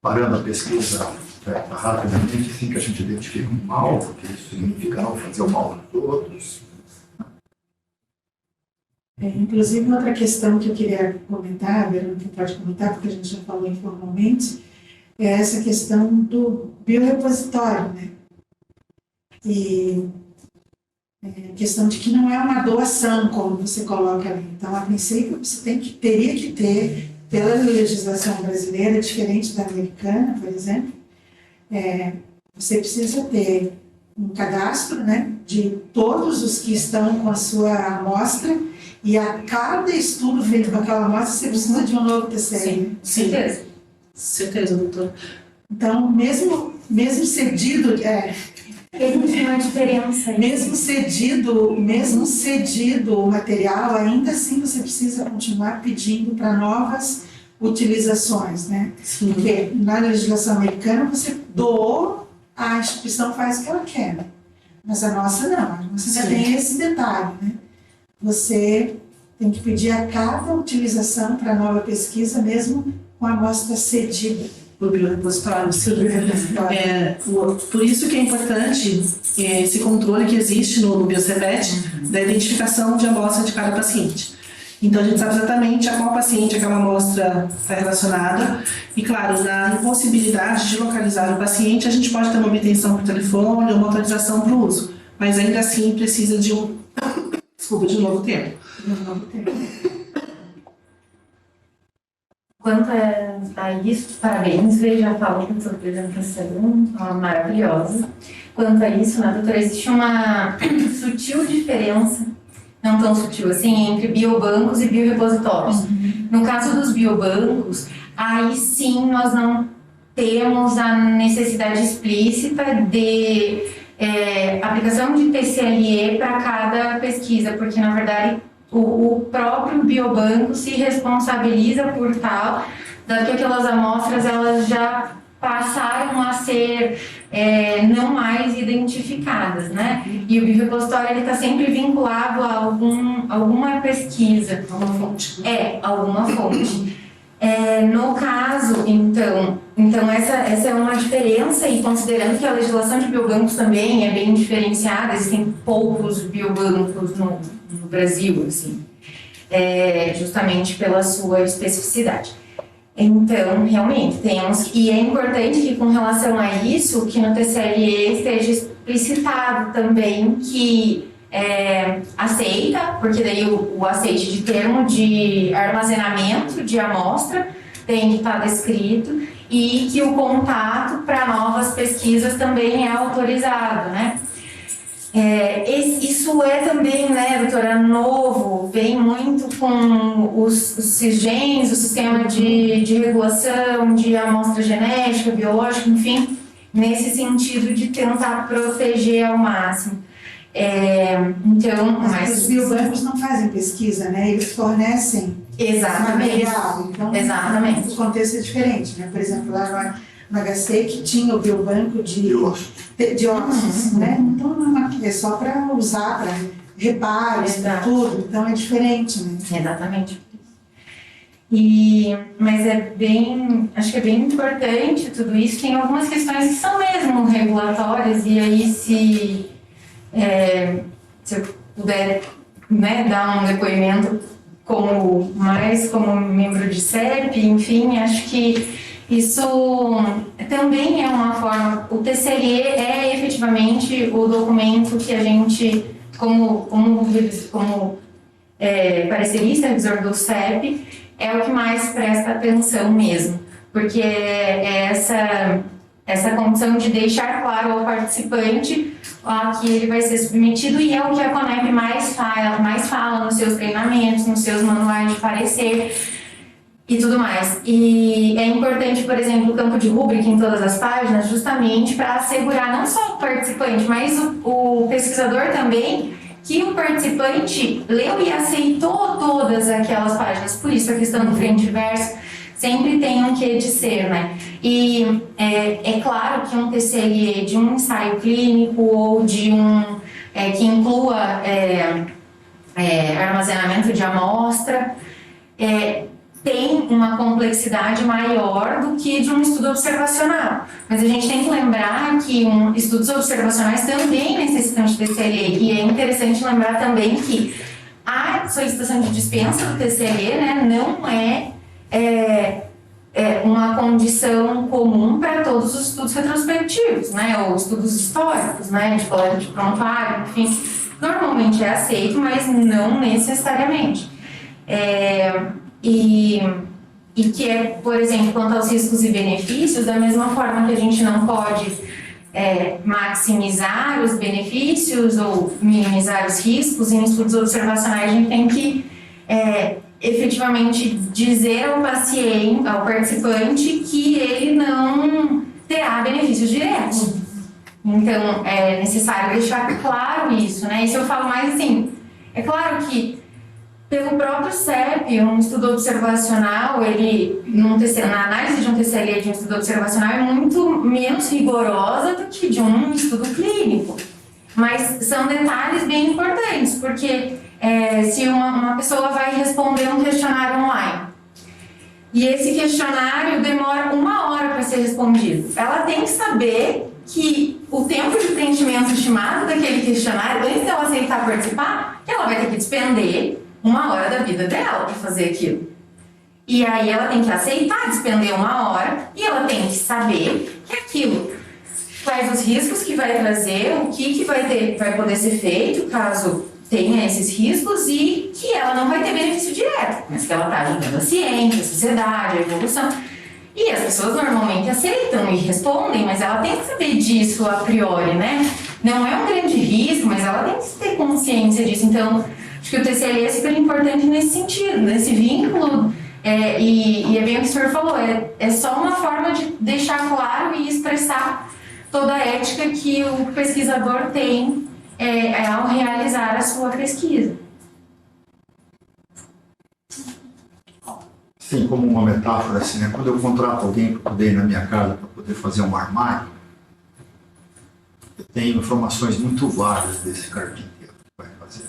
parando a pesquisa rapidamente, assim que a gente identifica um mal, porque isso significa não fazer o mal para todos. Inclusive, outra questão que eu queria comentar, a Verônica pode comentar, porque a gente já falou informalmente, é essa questão do biorepositório, né? E a questão de que não é uma doação, como você coloca ali. Então, a princípio, você teria que ter, pela legislação brasileira, diferente da americana, por exemplo, você precisa ter um cadastro, né, de todos os que estão com a sua amostra, e a cada estudo feito com aquela amostra, você precisa de um novo TCL. Sim, certeza, doutor. Então, mesmo cedido, Existe uma diferença. mesmo cedido o material, ainda assim você precisa continuar pedindo para novas utilizações, né? Sim. Porque na legislação americana você doou, a instituição faz o que ela quer, né? Mas a nossa não, a nossa já Sim. tem esse detalhe, né? Você tem que pedir a cada utilização para nova pesquisa, mesmo com a amostra cedida. O biorepositório, sim. Biorepositório. Por isso que é importante esse controle que existe no BioCPET da identificação de amostra de cada paciente. Então, a gente sabe exatamente a qual paciente aquela amostra está relacionada. E, claro, na impossibilidade de localizar o paciente, a gente pode ter uma obtenção por telefone ou uma autorização para o uso. Mas, ainda assim, precisa de um novo tempo. Quanto a isso, parabéns, veja a Paula da sua apresentação, maravilhosa. Quanto a isso, né, doutora, existe uma sutil diferença, não tão sutil assim, entre biobancos e biorepositórios. No caso dos biobancos, aí sim nós não temos a necessidade explícita de aplicação de TCLE para cada pesquisa, porque na verdade o próprio biobanco se responsabiliza por tal, dado que aquelas amostras elas já passaram a ser não mais identificadas, né? E o biorepositório ele está sempre vinculado a alguma pesquisa, Alguma fonte. alguma fonte. No caso, então essa é uma diferença, e considerando que a legislação de biobancos também é bem diferenciada, existem poucos biobancos no Brasil, assim, justamente pela sua especificidade. Então, realmente, temos, e é importante que com relação a isso, que no TCLE esteja explicitado também que aceita, porque daí o aceite de termo de armazenamento de amostra tem que estar descrito, e que o contato para novas pesquisas também é autorizado, né? Isso também, né, doutora, novo, vem muito com os CISGENs, o sistema de regulação de amostra genética, biológica, enfim, nesse sentido de tentar proteger ao máximo. Mas os biobancos não fazem pesquisa, né? Eles fornecem material. Então, Exatamente. o contexto é diferente, né? Por exemplo, lá no HC que tinha o biobanco de ossos, né? Então, é só para usar, para reparos, para tudo. Então, é diferente, né? Exatamente. Mas acho que é bem importante tudo isso. Tem algumas questões que são mesmo regulatórias, e aí se eu puder, né, dar um depoimento como membro de CEP, enfim, acho que isso também é uma forma. O TCLE é efetivamente o documento que a gente, como parecerista, revisor do CEP, é o que mais presta atenção mesmo, porque essa condição de deixar claro ao participante a que ele vai ser submetido, e é o que a CONEP mais fala nos seus treinamentos, nos seus manuais de parecer e tudo mais. E é importante, por exemplo, o campo de rúbrica em todas as páginas, justamente para assegurar não só o participante, mas o pesquisador também, que o participante leu e aceitou todas aquelas páginas. Por isso a questão do frente e verso sempre tem um quê de ser, né? E é claro que um TCLE de um ensaio clínico ou de que inclua armazenamento de amostra, tem uma complexidade maior do que de um estudo observacional. Mas a gente tem que lembrar que estudos observacionais também necessitam de TCLE, e é interessante lembrar também que a solicitação de dispensa do TCLE, né, não é uma condição comum para todos os estudos retrospectivos, né, ou estudos históricos, né, de coleta de prontuário, enfim, normalmente é aceito, mas não necessariamente. E que por exemplo, quanto aos riscos e benefícios, da mesma forma que a gente não pode maximizar os benefícios ou minimizar os riscos, em estudos observacionais a gente tem que efetivamente dizer ao paciente, ao participante, que ele não terá benefícios diretos. Então, é necessário deixar claro isso, né? Isso eu falo mais assim, é claro que pelo próprio CEP, um estudo observacional, na análise de um TCLE de um estudo observacional é muito menos rigorosa do que de um estudo clínico. Mas são detalhes bem importantes, porque se uma pessoa vai responder um questionário online, e esse questionário demora 1 hora para ser respondido, ela tem que saber que o tempo de preenchimento estimado daquele questionário, antes dela aceitar participar, ela vai ter que despender 1 hora da vida dela para fazer aquilo. E aí ela tem que aceitar despender 1 hora, e ela tem que saber que aquilo, quais os riscos que vai trazer, o que vai poder ser feito caso tenha esses riscos, e que ela não vai ter benefício direto, mas que ela está ajudando a ciência, a sociedade, a evolução. E as pessoas normalmente aceitam e respondem, mas ela tem que saber disso a priori, né? Não é um grande risco, mas ela tem que ter consciência disso. Então, acho que o TCLE é super importante nesse sentido, nesse vínculo, e é bem o que o senhor falou, é só uma forma de deixar claro e expressar toda a ética que o pesquisador tem ao realizar a sua pesquisa. Sim, como uma metáfora, assim, né? Quando eu contrato alguém para poder ir na minha casa para poder fazer um armário, eu tenho informações muito vagas desse carpinteiro que vai fazer.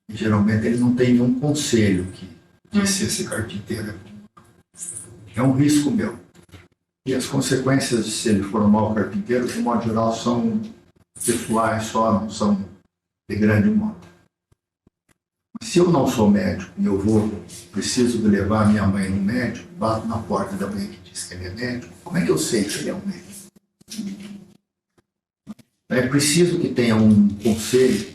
E, geralmente ele não tem nenhum conselho que se esse carpinteiro é bom. É um risco meu. E as consequências de se ele for um mau carpinteiro, de modo geral, são pessoais só, não são de grande modo. Se eu não sou médico e eu preciso de levar minha mãe no médico, bato na porta da mãe que diz que ele é médico, como é que eu sei que ele é um médico? É preciso que tenha um conselho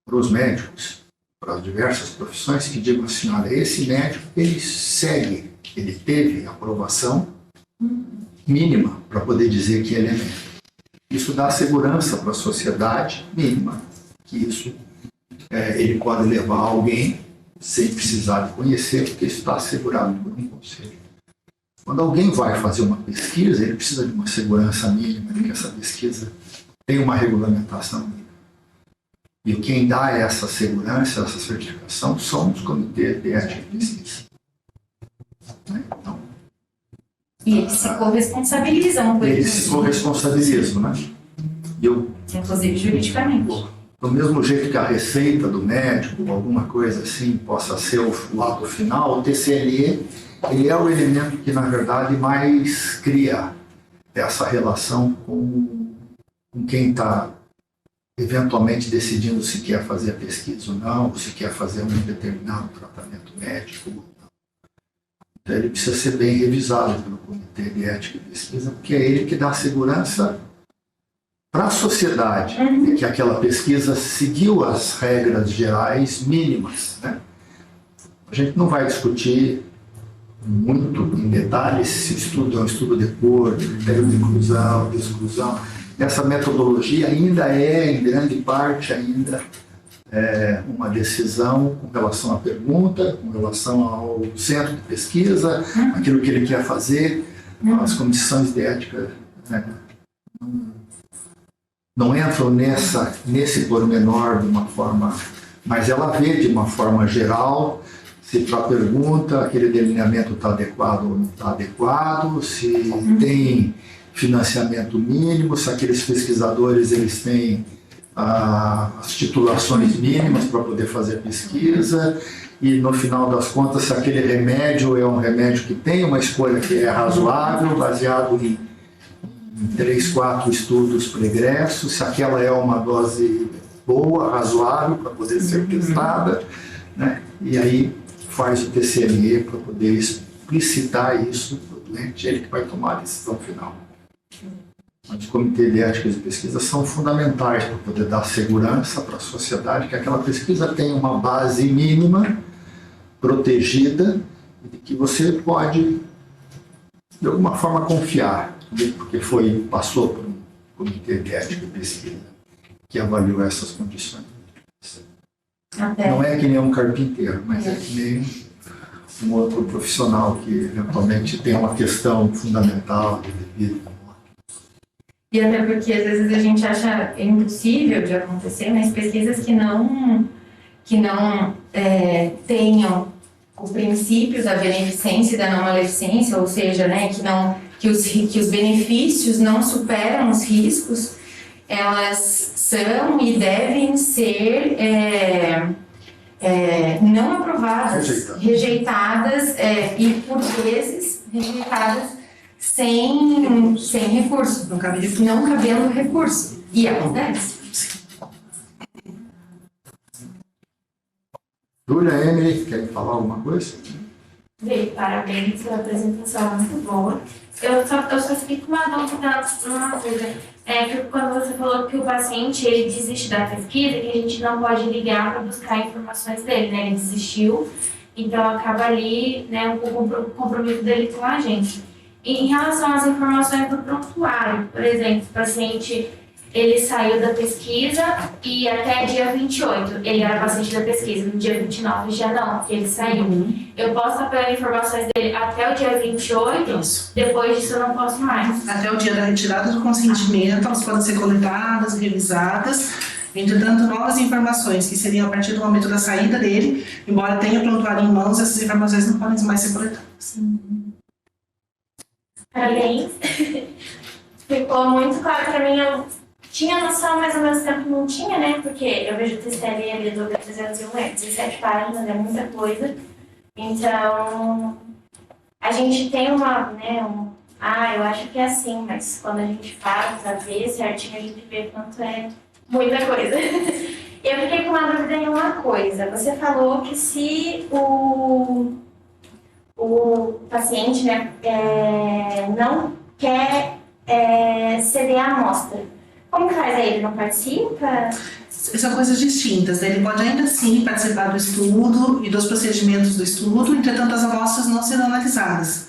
para os médicos, para as diversas profissões, que digam assim, olha, esse médico, ele teve aprovação mínima para poder dizer que ele é médico. Isso dá segurança para a sociedade mínima, que isso ele pode levar alguém sem precisar de conhecer, porque isso está assegurado por um conselho. Quando alguém vai fazer uma pesquisa, ele precisa de uma segurança mínima, de que essa pesquisa tem uma regulamentação mínima. E quem dá essa segurança, essa certificação, são os comitês de ética e pesquisa. Então, e eles se corresponsabilizam por isso. Eles se corresponsabilizam, né? Inclusive juridicamente. Do mesmo jeito que a receita do médico, alguma coisa assim, possa ser o ato final, o TCLE, ele é o elemento que, na verdade, mais cria essa relação com quem está eventualmente decidindo se quer fazer a pesquisa ou não, ou se quer fazer um determinado tratamento médico ou não. Então, ele precisa ser bem revisado pelo Comitê de Ética e Pesquisa, porque é ele que dá segurança para a sociedade, de que aquela pesquisa seguiu as regras gerais mínimas, né? A gente não vai discutir muito em detalhes se o estudo é um estudo de cor, critério de inclusão, de exclusão. Essa metodologia ainda em grande parte, uma decisão com relação à pergunta, com relação ao centro de pesquisa, aquilo que ele quer fazer. As comissões de ética, né, não entram nesse pormenor de uma forma, mas ela vê de uma forma geral se para a pergunta aquele delineamento está adequado ou não está adequado, se tem financiamento mínimo, se aqueles pesquisadores eles têm as titulações mínimas para poder fazer pesquisa e, no final das contas, se aquele remédio é um remédio que tem uma escolha que é razoável, baseado em 3, 4 estudos pregressos, se aquela é uma dose boa, razoável, para poder ser testada, né? E aí faz o TCME para poder explicitar isso para o doente, ele que vai tomar a decisão final. Os comitês de ética de pesquisa são fundamentais para poder dar segurança para a sociedade que aquela pesquisa tem uma base mínima, protegida, e que você pode, de alguma forma, confiar, porque passou por um comitê de ética de pesquisa que avaliou essas condições. Não é que nem um carpinteiro, mas é que nem um outro profissional que eventualmente tem uma questão fundamental de vida. E até porque às vezes a gente acha impossível de acontecer, mas pesquisas que não tenham o princípio da beneficência e da não maleficência, ou seja, né, que os benefícios não superam os riscos, elas são e devem ser não aprovadas, rejeitadas e por vezes rejeitadas sem recurso, não cabendo recurso. E acontece. Júlia, Emily, quer falar alguma coisa? Bem, parabéns pela apresentação, muito boa. Eu só fiquei com uma dúvida, que quando você falou que o paciente ele desiste da pesquisa, que a gente não pode ligar para buscar informações dele, né? Ele desistiu, então acaba ali, né, o compromisso dele com a gente. E em relação às informações do prontuário, por exemplo, o paciente ele saiu da pesquisa e até dia 28 ele era paciente da pesquisa, no dia 29 já não, ele saiu. Eu posso apelar informações dele até o dia 28, Isso. depois disso eu não posso mais. Até o dia da retirada do consentimento, elas podem ser coletadas, revisadas. Entretanto, novas informações que seriam a partir do momento da saída dele, embora tenha o prontuário em mãos, essas informações não podem mais ser coletadas. Parabéns. Ficou muito claro para mim. Eu tinha noção, mas ao mesmo tempo não tinha, né? Porque eu vejo o TCL ali do 301, 17 páginas, é muita coisa. Então, a gente tem eu acho que é assim, mas quando a gente faz, pra ver certinho, a gente vê quanto é muita coisa. Eu fiquei com uma dúvida em uma coisa. Você falou que se o paciente, né, não quer ceder a amostra, como que faz aí? Ele não participa? São coisas distintas. Ele pode ainda assim participar do estudo e dos procedimentos do estudo, entretanto as amostras não serão analisadas.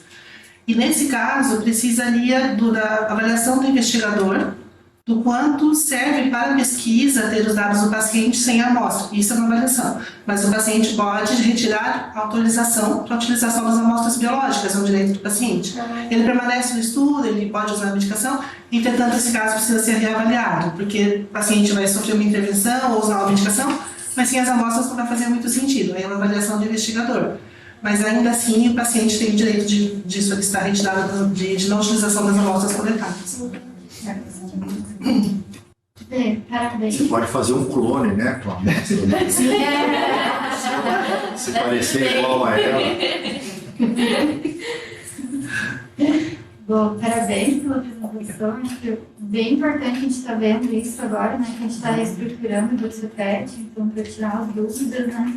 E nesse caso, precisaria da avaliação do investigador do quanto serve para a pesquisa ter os dados do paciente sem a amostra. Isso é uma avaliação. Mas o paciente pode retirar a autorização para a utilização das amostras biológicas, é um direito do paciente. Ele permanece no estudo, ele pode usar a medicação, entretanto, esse caso precisa ser reavaliado, porque o paciente vai sofrer uma intervenção ou usar uma medicação, mas sem as amostras não vai fazer muito sentido. Aí é uma avaliação do investigador. Mas ainda assim, o paciente tem o direito de solicitar a retirada de não utilização das amostras coletadas. Parabéns. Você pode fazer um clone, né, com a amostra, né? Se parecer igual a ela. Bom, parabéns pela apresentação. Acho que é bem importante a gente estar vendo isso agora, né? Que a gente está reestruturando o CPET, então, para tirar as dúvidas, né?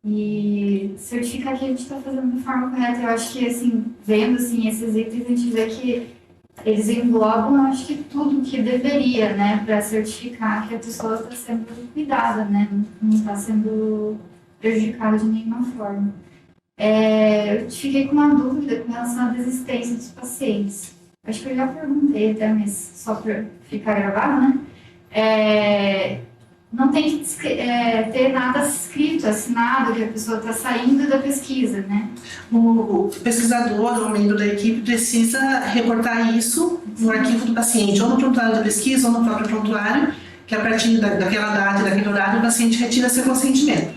E certificar que a gente está fazendo da forma correta. Eu acho que, assim, vendo assim, esses itens, a gente vê que eles englobam, acho que tudo que deveria, né? Para certificar que a pessoa está sendo cuidada, né? Não está sendo prejudicada de nenhuma forma. Eu fiquei com uma dúvida com relação à desistência dos pacientes. Acho que eu já perguntei até, mas só para ficar gravado, né? Não tem que ter nada escrito, assinado, que a pessoa está saindo da pesquisa, né? O pesquisador ou membro da equipe precisa reportar isso no arquivo do paciente, ou no prontuário da pesquisa, ou no próprio prontuário, que a partir daquela data e daquele horário o paciente retira seu consentimento.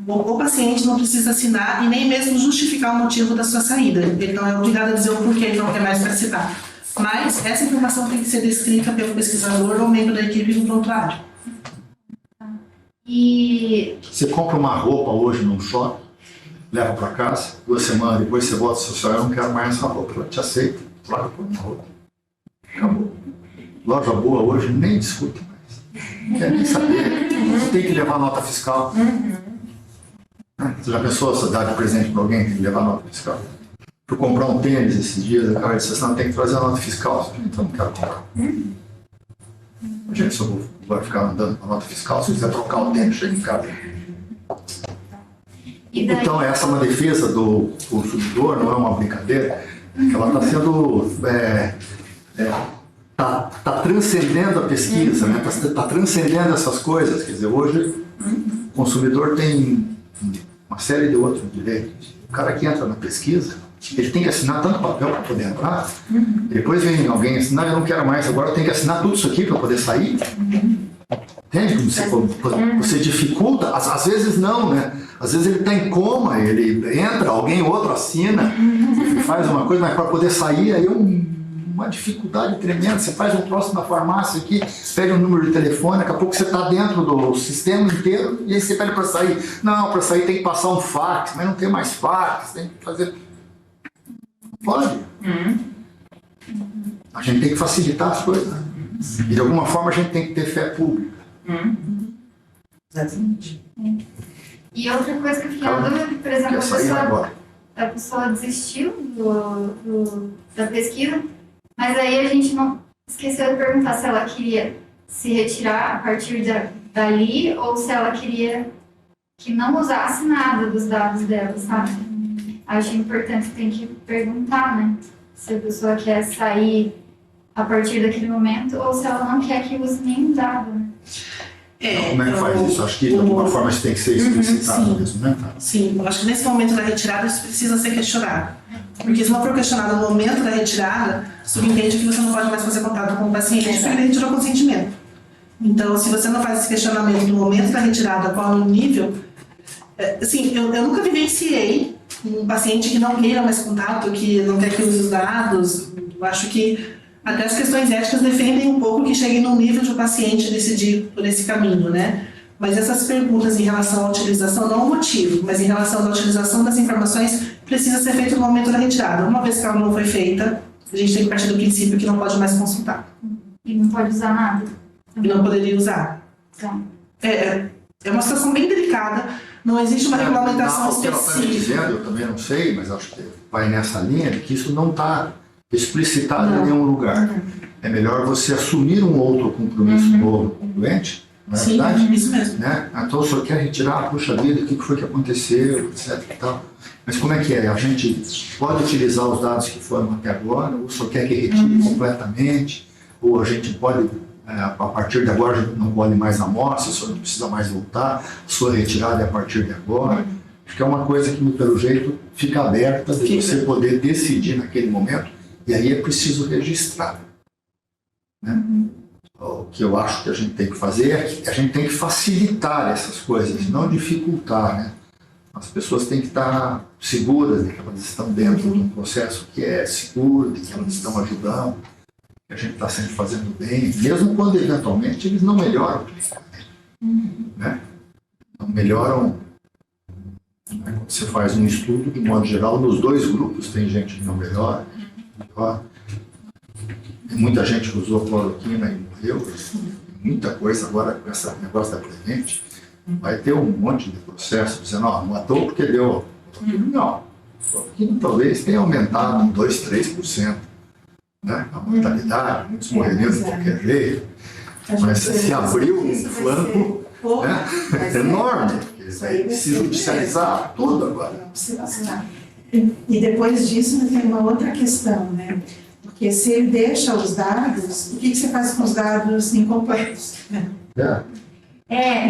O paciente não precisa assinar e nem mesmo justificar o motivo da sua saída. Ele não é obrigado a dizer o porquê ele não quer mais participar. Mas essa informação tem que ser descrita pelo pesquisador ou membro da equipe no prontuário. E Você compra uma roupa hoje num shopping, leva para casa, 2 semanas depois você volta social, eu não quero mais essa roupa, ela te aceita, troca por uma roupa. Acabou. Loja boa hoje nem discute mais. Não quer nem saber. Você tem que levar nota fiscal. Você já pensou se dar de presente para alguém, tem que levar nota fiscal? Fui comprar um tênis esses dias, o cara disse, não, tem que trazer a nota fiscal. Então não quero comprar. Gente, se eu vou ficar andando com a nota fiscal, se quiser trocar o tênis, chega em casa. daí, Então essa é uma defesa do consumidor, não é uma brincadeira, que ela está sendo... Está transcendendo a pesquisa, né? Tá transcendendo essas coisas. Quer dizer, hoje o consumidor tem uma série de outros direitos. O cara que entra na pesquisa, ele tem que assinar tanto papel para poder entrar, depois vem alguém assinar, eu não quero mais, agora eu tenho que assinar tudo isso aqui para poder sair. Entende? Você dificulta, às vezes não, né? Às vezes ele está em coma, ele entra, alguém outro assina, faz uma coisa, mas para poder sair aí é uma dificuldade tremenda. Você faz um troço na farmácia aqui, pede um número de telefone, daqui a pouco você está dentro do sistema inteiro e aí você pede para sair. Não, para sair tem que passar um fax, mas não tem mais fax, tem que fazer... Pode. A gente tem que facilitar as coisas. Né? E de alguma forma a gente tem que ter fé pública. Exatamente. e outra coisa que eu fiquei na dúvida, por exemplo, Quer sair agora? a pessoa desistiu da pesquisa, mas aí a gente não esqueceu de perguntar se ela queria se retirar a partir dali ou se ela queria que não usasse nada dos dados dela, sabe? Acho importante, tem que perguntar, né? Se a pessoa quer sair a partir daquele momento ou se ela não quer que use nenhum dado, né? Como é que faz isso? Acho que de alguma forma isso tem que ser explicitado sim. mesmo, né? Sim, eu acho que nesse momento da retirada isso precisa ser questionado. Porque se não for questionado no momento da retirada, subentende que você não pode mais fazer contato com o paciente porque ele retirou consentimento. Então, se você não faz esse questionamento no momento da retirada, qual é o nível... Assim, eu nunca vivenciei um paciente que não queira mais contato, que não quer que use os dados. Eu acho que até as questões éticas defendem um pouco que chegue no nível de o paciente decidir por esse caminho, né? Mas essas perguntas em relação à utilização, não o motivo, mas em relação à utilização das informações, precisa ser feito no momento da retirada. Uma vez que ela não foi feita, a gente tem que partir do princípio que não pode mais consultar. E não pode usar nada. E não poderia usar. Então, É uma situação bem delicada, não existe uma regulamentação O que ela está me específica. dizendo, eu também não sei, mas acho que vai nessa linha de que isso não está explicitado em nenhum lugar. É melhor você assumir um outro compromisso novo com o doente, não é Sim, verdade? isso mesmo. Né? Então o senhor quer retirar, puxa vida, o que foi que aconteceu, etc e tal. Mas como é que é? A gente pode utilizar os dados que foram até agora, ou o senhor quer que retire completamente, ou a gente pode, a partir de agora, a gente não pode mais amostra, o senhor não precisa mais voltar, a sua retirada é a partir de agora. Acho que é uma coisa que, pelo jeito, fica aberta de você poder decidir naquele momento, e aí é preciso registrar. Né? O que eu acho que a gente tem que fazer é que a gente tem que facilitar essas coisas, não dificultar, né? As pessoas têm que estar seguras de que elas estão dentro de um processo que é seguro, de que elas estão ajudando, que a gente está sempre fazendo bem, mesmo quando eventualmente eles não melhoram, né? Não melhoram. Quando você faz um estudo, de modo geral, nos dois grupos tem gente que não melhora, muita gente que usou cloroquina e morreu, muita coisa agora com esse negócio da Prevent. Vai ter um monte de processo dizendo, ó, matou porque deu. Não, cloroquina talvez tenha aumentado 2, 3%, né? A mortalidade, muitos morreriam de qualquer jeito, mas se abriu um flanco, né? Enorme. Se judicializar tudo agora. E depois disso tem uma outra questão, né? Porque se ele deixa os dados, o que você faz com os dados incompletos?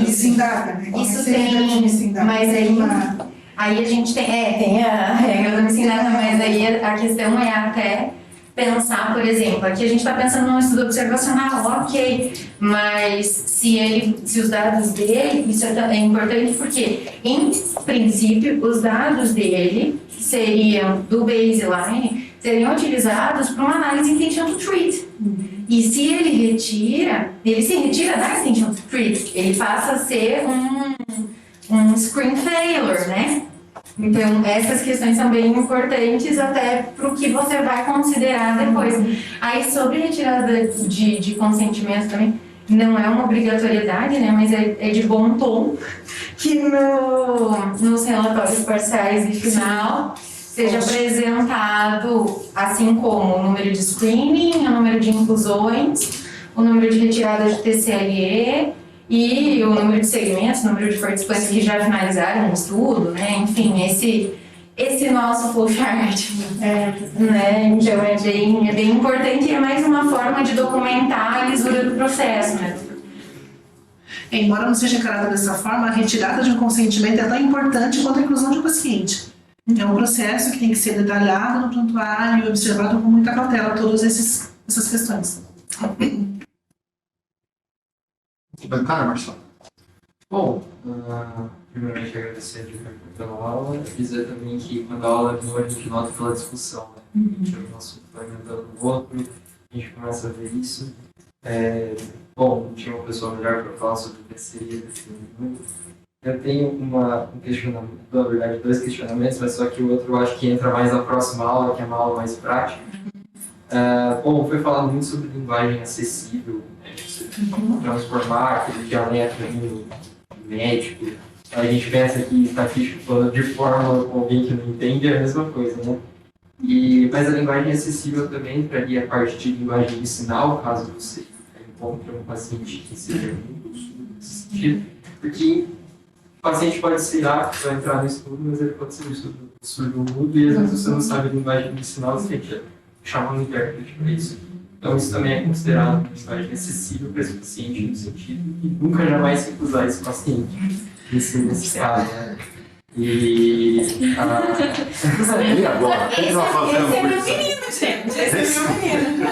Desindaga, né? Isso tem, mas aí a gente tem a regra do desindaga, mas aí a questão é até pensar, por exemplo, aqui a gente está pensando num estudo observacional, ok, mas se os dados dele, isso é importante porque, em princípio, os dados dele seriam do baseline, seriam utilizados para uma análise intention to treat. E se ele se retira da Extension Tree, ele passa a ser um screen failure, né? Então, essas questões são bem importantes até para o que você vai considerar depois. Aí, sobre retirada de consentimento também, não é uma obrigatoriedade, né? Mas é de bom tom que nos relatórios parciais e final seja apresentado, assim como o número de screening, o número de inclusões, o número de retirada de TCLE e o número de segmentos, o número de participantes que já finalizaram o estudo, né? Enfim, esse nosso flowchart, né? Então é bem importante e é mais uma forma de documentar a lisura do processo, né? Embora não seja encarada dessa forma, a retirada de um consentimento é tão importante quanto a inclusão de um paciente. É um processo que tem que ser detalhado no prontuário e observado com muita cautela todas essas questões. Comentário, Marcelo? Bom, primeiramente agradecer pela aula, dizer também que quando a aula é boa a gente nota pela discussão, né? A gente vê um assunto emendando no outro, a gente começa a ver isso. Bom, tinha uma pessoa melhor para falar sobre PCI, eu tenho um questionamento, na verdade, 2 questionamentos, mas só que o outro eu acho que entra mais na próxima aula, que é uma aula mais prática. Bom, foi falado muito sobre linguagem acessível, né? Você transformar aquele dialeto em médico. A gente pensa que estatístico falando de fórmula com alguém que não entende é a mesma coisa, né? Mas a linguagem acessível também entraria a parte de linguagem de sinal, caso você encontre um paciente que seja muito surdo nesse sentido, porque o paciente pode ser apto para entrar no estudo, mas ele pode ser surdo mudo e às vezes você não sabe a linguagem de sinal, você tem que chamar um intérprete para isso. Então isso também é considerado uma linguagem acessível para esse paciente, no sentido que nunca jamais se usar esse paciente nesse caso, né? E agora? O que nós fazemos Esse é com meu isso? menino, gente. Esse é meu menino.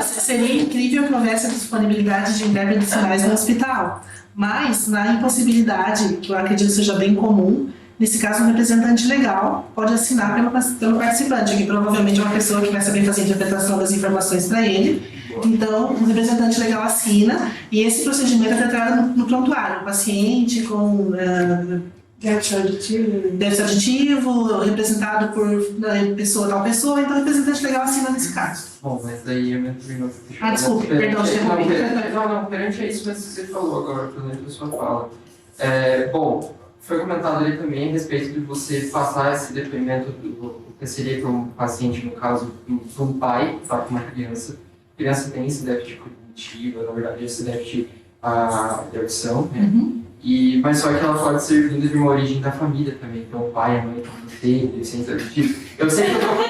Seria incrível que houvesse a disponibilidade de intérprete de sinais no hospital, mas na impossibilidade, que eu acredito seja bem comum, nesse caso, um representante legal pode assinar pelo participante, que provavelmente é uma pessoa que vai saber fazer a interpretação das informações para ele. Então, um representante legal assina e esse procedimento é tratado no prontuário. O paciente com déficit aditivo, representado por tal pessoa, então o representante legal assina nesse caso. bom, mas daí eu me terminou. Desculpe, perdão, te interrompi. Não, perante a isso mesmo que você falou agora, durante a sua fala. Bom, foi comentado ali também a respeito de você passar esse depoimento do seria para um paciente, no caso, para um pai, tá, com uma criança. A criança tem esse déficit cognitivo, na verdade, esse déficit a versão, né? Mas só que ela pode ser vinda de uma origem da família também, então o pai, a mãe também tem deficiência auditiva. Eu sei que eu estou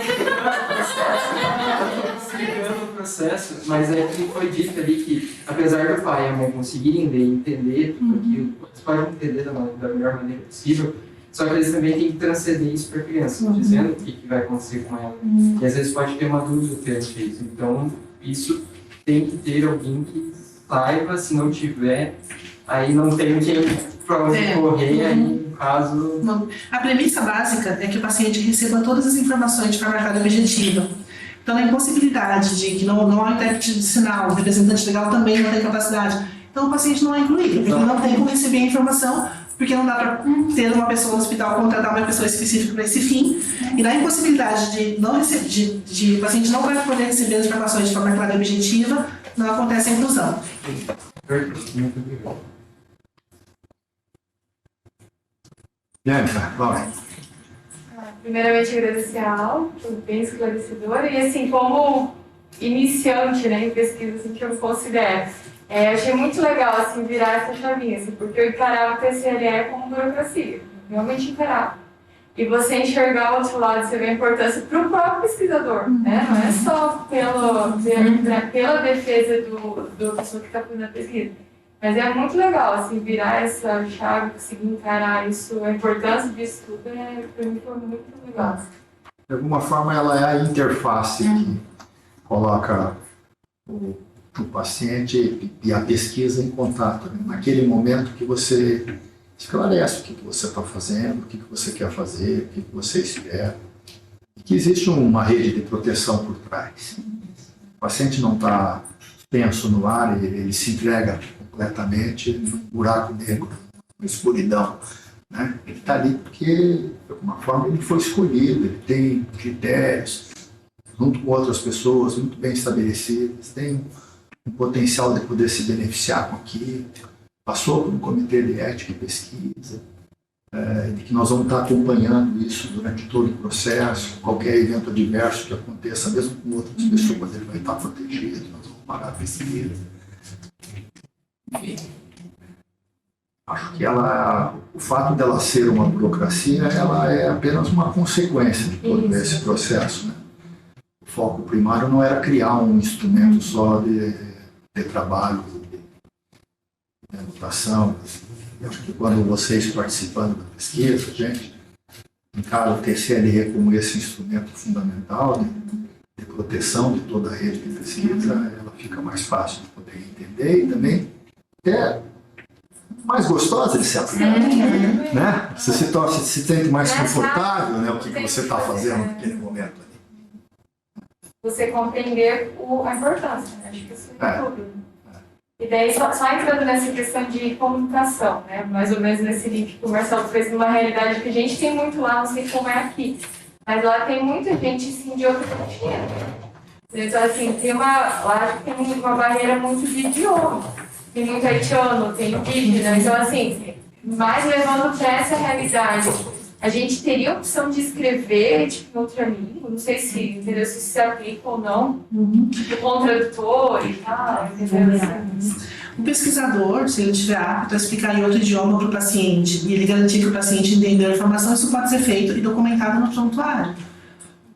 explicando o processo, mas é que foi dito ali que, apesar do pai e a mãe conseguirem ler e entender tudo aquilo, eles podem entender da melhor maneira possível, só que eles também têm que transcender isso para a criança, dizendo o que vai acontecer com ela. E às vezes pode ter uma dúvida perante isso. Então, isso tem que ter alguém que saiba, se não tiver, aí não tem quem para onde correr, aí no caso... A premissa básica é que o paciente receba todas as informações de forma clara e objetiva. Então, a impossibilidade de que não há intérprete de sinal, o representante legal também não tem capacidade, então o paciente não é incluído, porque ele não tem como receber a informação, porque não dá para ter uma pessoa no hospital contratar uma pessoa específica para esse fim, e na impossibilidade de não receber, o paciente não vai poder receber as informações de forma clara e objetiva, não acontece a inclusão. Muito obrigado. Bianca, vai. Primeiramente, agradecer a aula, foi bem esclarecedora. E, assim, como iniciante, né, em pesquisa, assim, que eu considero, achei muito legal, assim, virar essa chavinha, assim, porque eu encarava o TCLE como burocracia, realmente encarava. E você enxergar o outro lado, você vê a importância para o próprio pesquisador, né? Não é só pela defesa do pessoa que está fazendo a pesquisa. Mas é muito legal, assim, virar essa chave, conseguir encarar isso, a importância disso tudo, para mim foi muito legal. De alguma forma, ela é a interface que coloca o paciente e a pesquisa em contato, né? Naquele momento que você esclarece o que você está fazendo, o que você quer fazer, o que você espera, e que existe uma rede de proteção por trás. O paciente não está tenso no ar, ele se entrega completamente num buraco negro, uma escuridão. Né? Ele está ali porque, de alguma forma, ele foi escolhido, ele tem critérios, junto com outras pessoas muito bem estabelecidas, tem um potencial de poder se beneficiar com aquilo, passou por um comitê de ética e pesquisa, de que nós vamos estar acompanhando isso durante todo o processo, qualquer evento adverso que aconteça, mesmo com outras pessoas, ele vai estar protegido, nós vamos parar a pesquisa. Enfim, acho que o fato dela ser uma burocracia, ela é apenas uma consequência de todo esse processo. Né? O foco primário não era criar um instrumento só de trabalho, de anotação. Eu acho que quando vocês participando da pesquisa, gente, encaram o TCLE como esse instrumento fundamental de proteção de toda a rede de pesquisa, ela fica mais fácil de poder entender e também é mais gostosa de se aplicar. Né? Você se sente mais confortável, né, o que você está fazendo naquele momento ali. Você compreender a importância, né? Acho que isso é tudo. E daí, só entrando nessa questão de comunicação, né? Mais ou menos nesse link que o Marcelo fez numa realidade que a gente tem muito lá, não sei como é aqui, mas lá tem muita gente, assim, de outro continente. Então, assim, lá tem uma barreira muito de idioma. Tem muito haitiano, tem indígena, então, assim, mais levando para essa realidade, a gente teria a opção de escrever, tipo, em outra língua, não sei se se aplica ou não, com tradutor e tal, entendeu? O pesquisador, se ele estiver apto a explicar em outro idioma para o paciente e ele garantir que o paciente entendeu a informação, isso pode ser feito e documentado no prontuário.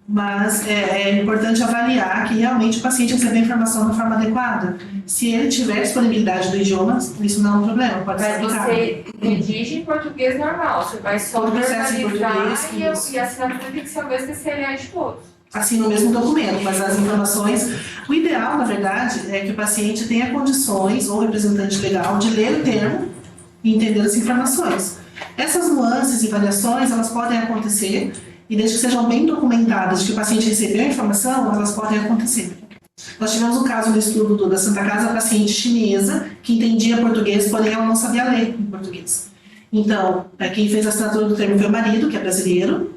Mas é importante avaliar que realmente o paciente recebeu a informação da forma adequada. Se ele tiver disponibilidade do idioma, isso não é um problema, pode ser Mas aplicado. você redige em português normal, você vai só processo em organizar português, e a assinatura tem que ser a mesma CLA de todos. Assim, no mesmo documento, mas as informações... O ideal, na verdade, é que o paciente tenha condições, ou representante legal, de ler o termo e entender as informações. Essas nuances e variações, elas podem acontecer, e desde que sejam bem documentadas de que o paciente recebeu a informação, elas podem acontecer. Nós tivemos um caso no estudo da Santa Casa, paciente chinesa, que entendia português, porém ela não sabia ler em português. Então, quem fez a assinatura do termo foi o marido, que é brasileiro,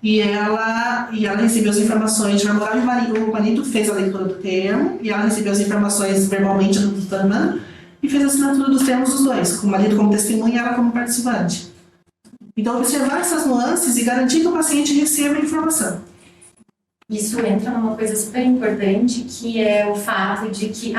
e ela recebeu as informações de forma oral, e o marido fez a leitura do termo, e ela recebeu as informações verbalmente do tutorman, e fez a assinatura dos termos dos dois, com o marido como testemunha e ela como participante. Então, observar essas nuances e garantir que o paciente receba a informação. Isso entra numa coisa super importante, que é o fato de que,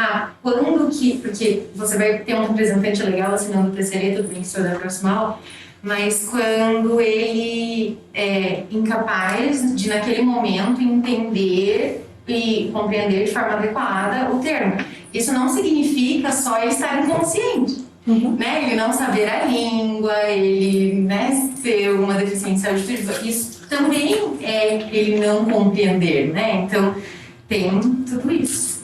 porque você vai ter um representante legal assinando o TCLE, tudo bem que isso é profissional, mas quando ele é incapaz de, naquele momento, entender e compreender de forma adequada o termo. Isso não significa só ele estar inconsciente. Né? Ele não saber a língua, ele ter uma deficiência auditiva, isso também é ele não compreender, né? Então, tem tudo isso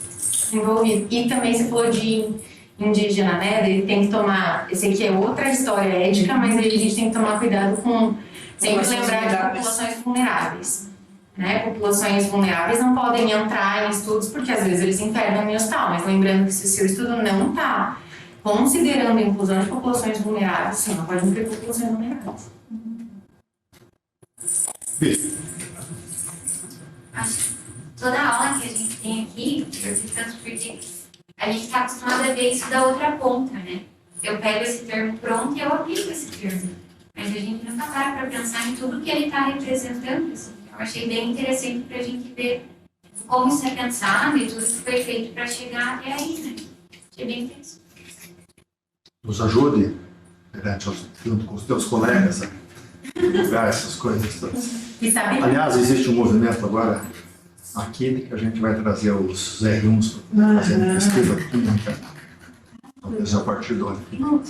envolvido. E também você falou de indígena, né? Ele tem que tomar, esse aqui é outra história ética, mas aí a gente tem que tomar cuidado com, sempre lembrar de populações vulneráveis. Né? Populações vulneráveis não podem entrar em estudos porque às vezes eles internam em hospital, mas lembrando que se o seu estudo não está considerando a inclusão de populações vulneráveis, sim, não pode ter populações vulneráveis. Acho que toda aula que a gente tem aqui, tanto porque a gente está acostumado a ver isso da outra ponta, né? Eu pego esse termo pronto e eu aplico esse termo. Mas a gente nunca para pensar em tudo que ele está representando. Assim. Eu achei bem interessante para a gente ver como isso é pensado e tudo que foi feito para chegar até aí, né? Achei bem interessante. Nos ajude, junto com os teus colegas, a divulgar essas coisas todas. Aliás, existe um movimento agora aqui de que a gente vai trazer os R1s para fazer pesquisa tudo na internet. Talvez a partir do ano que vem.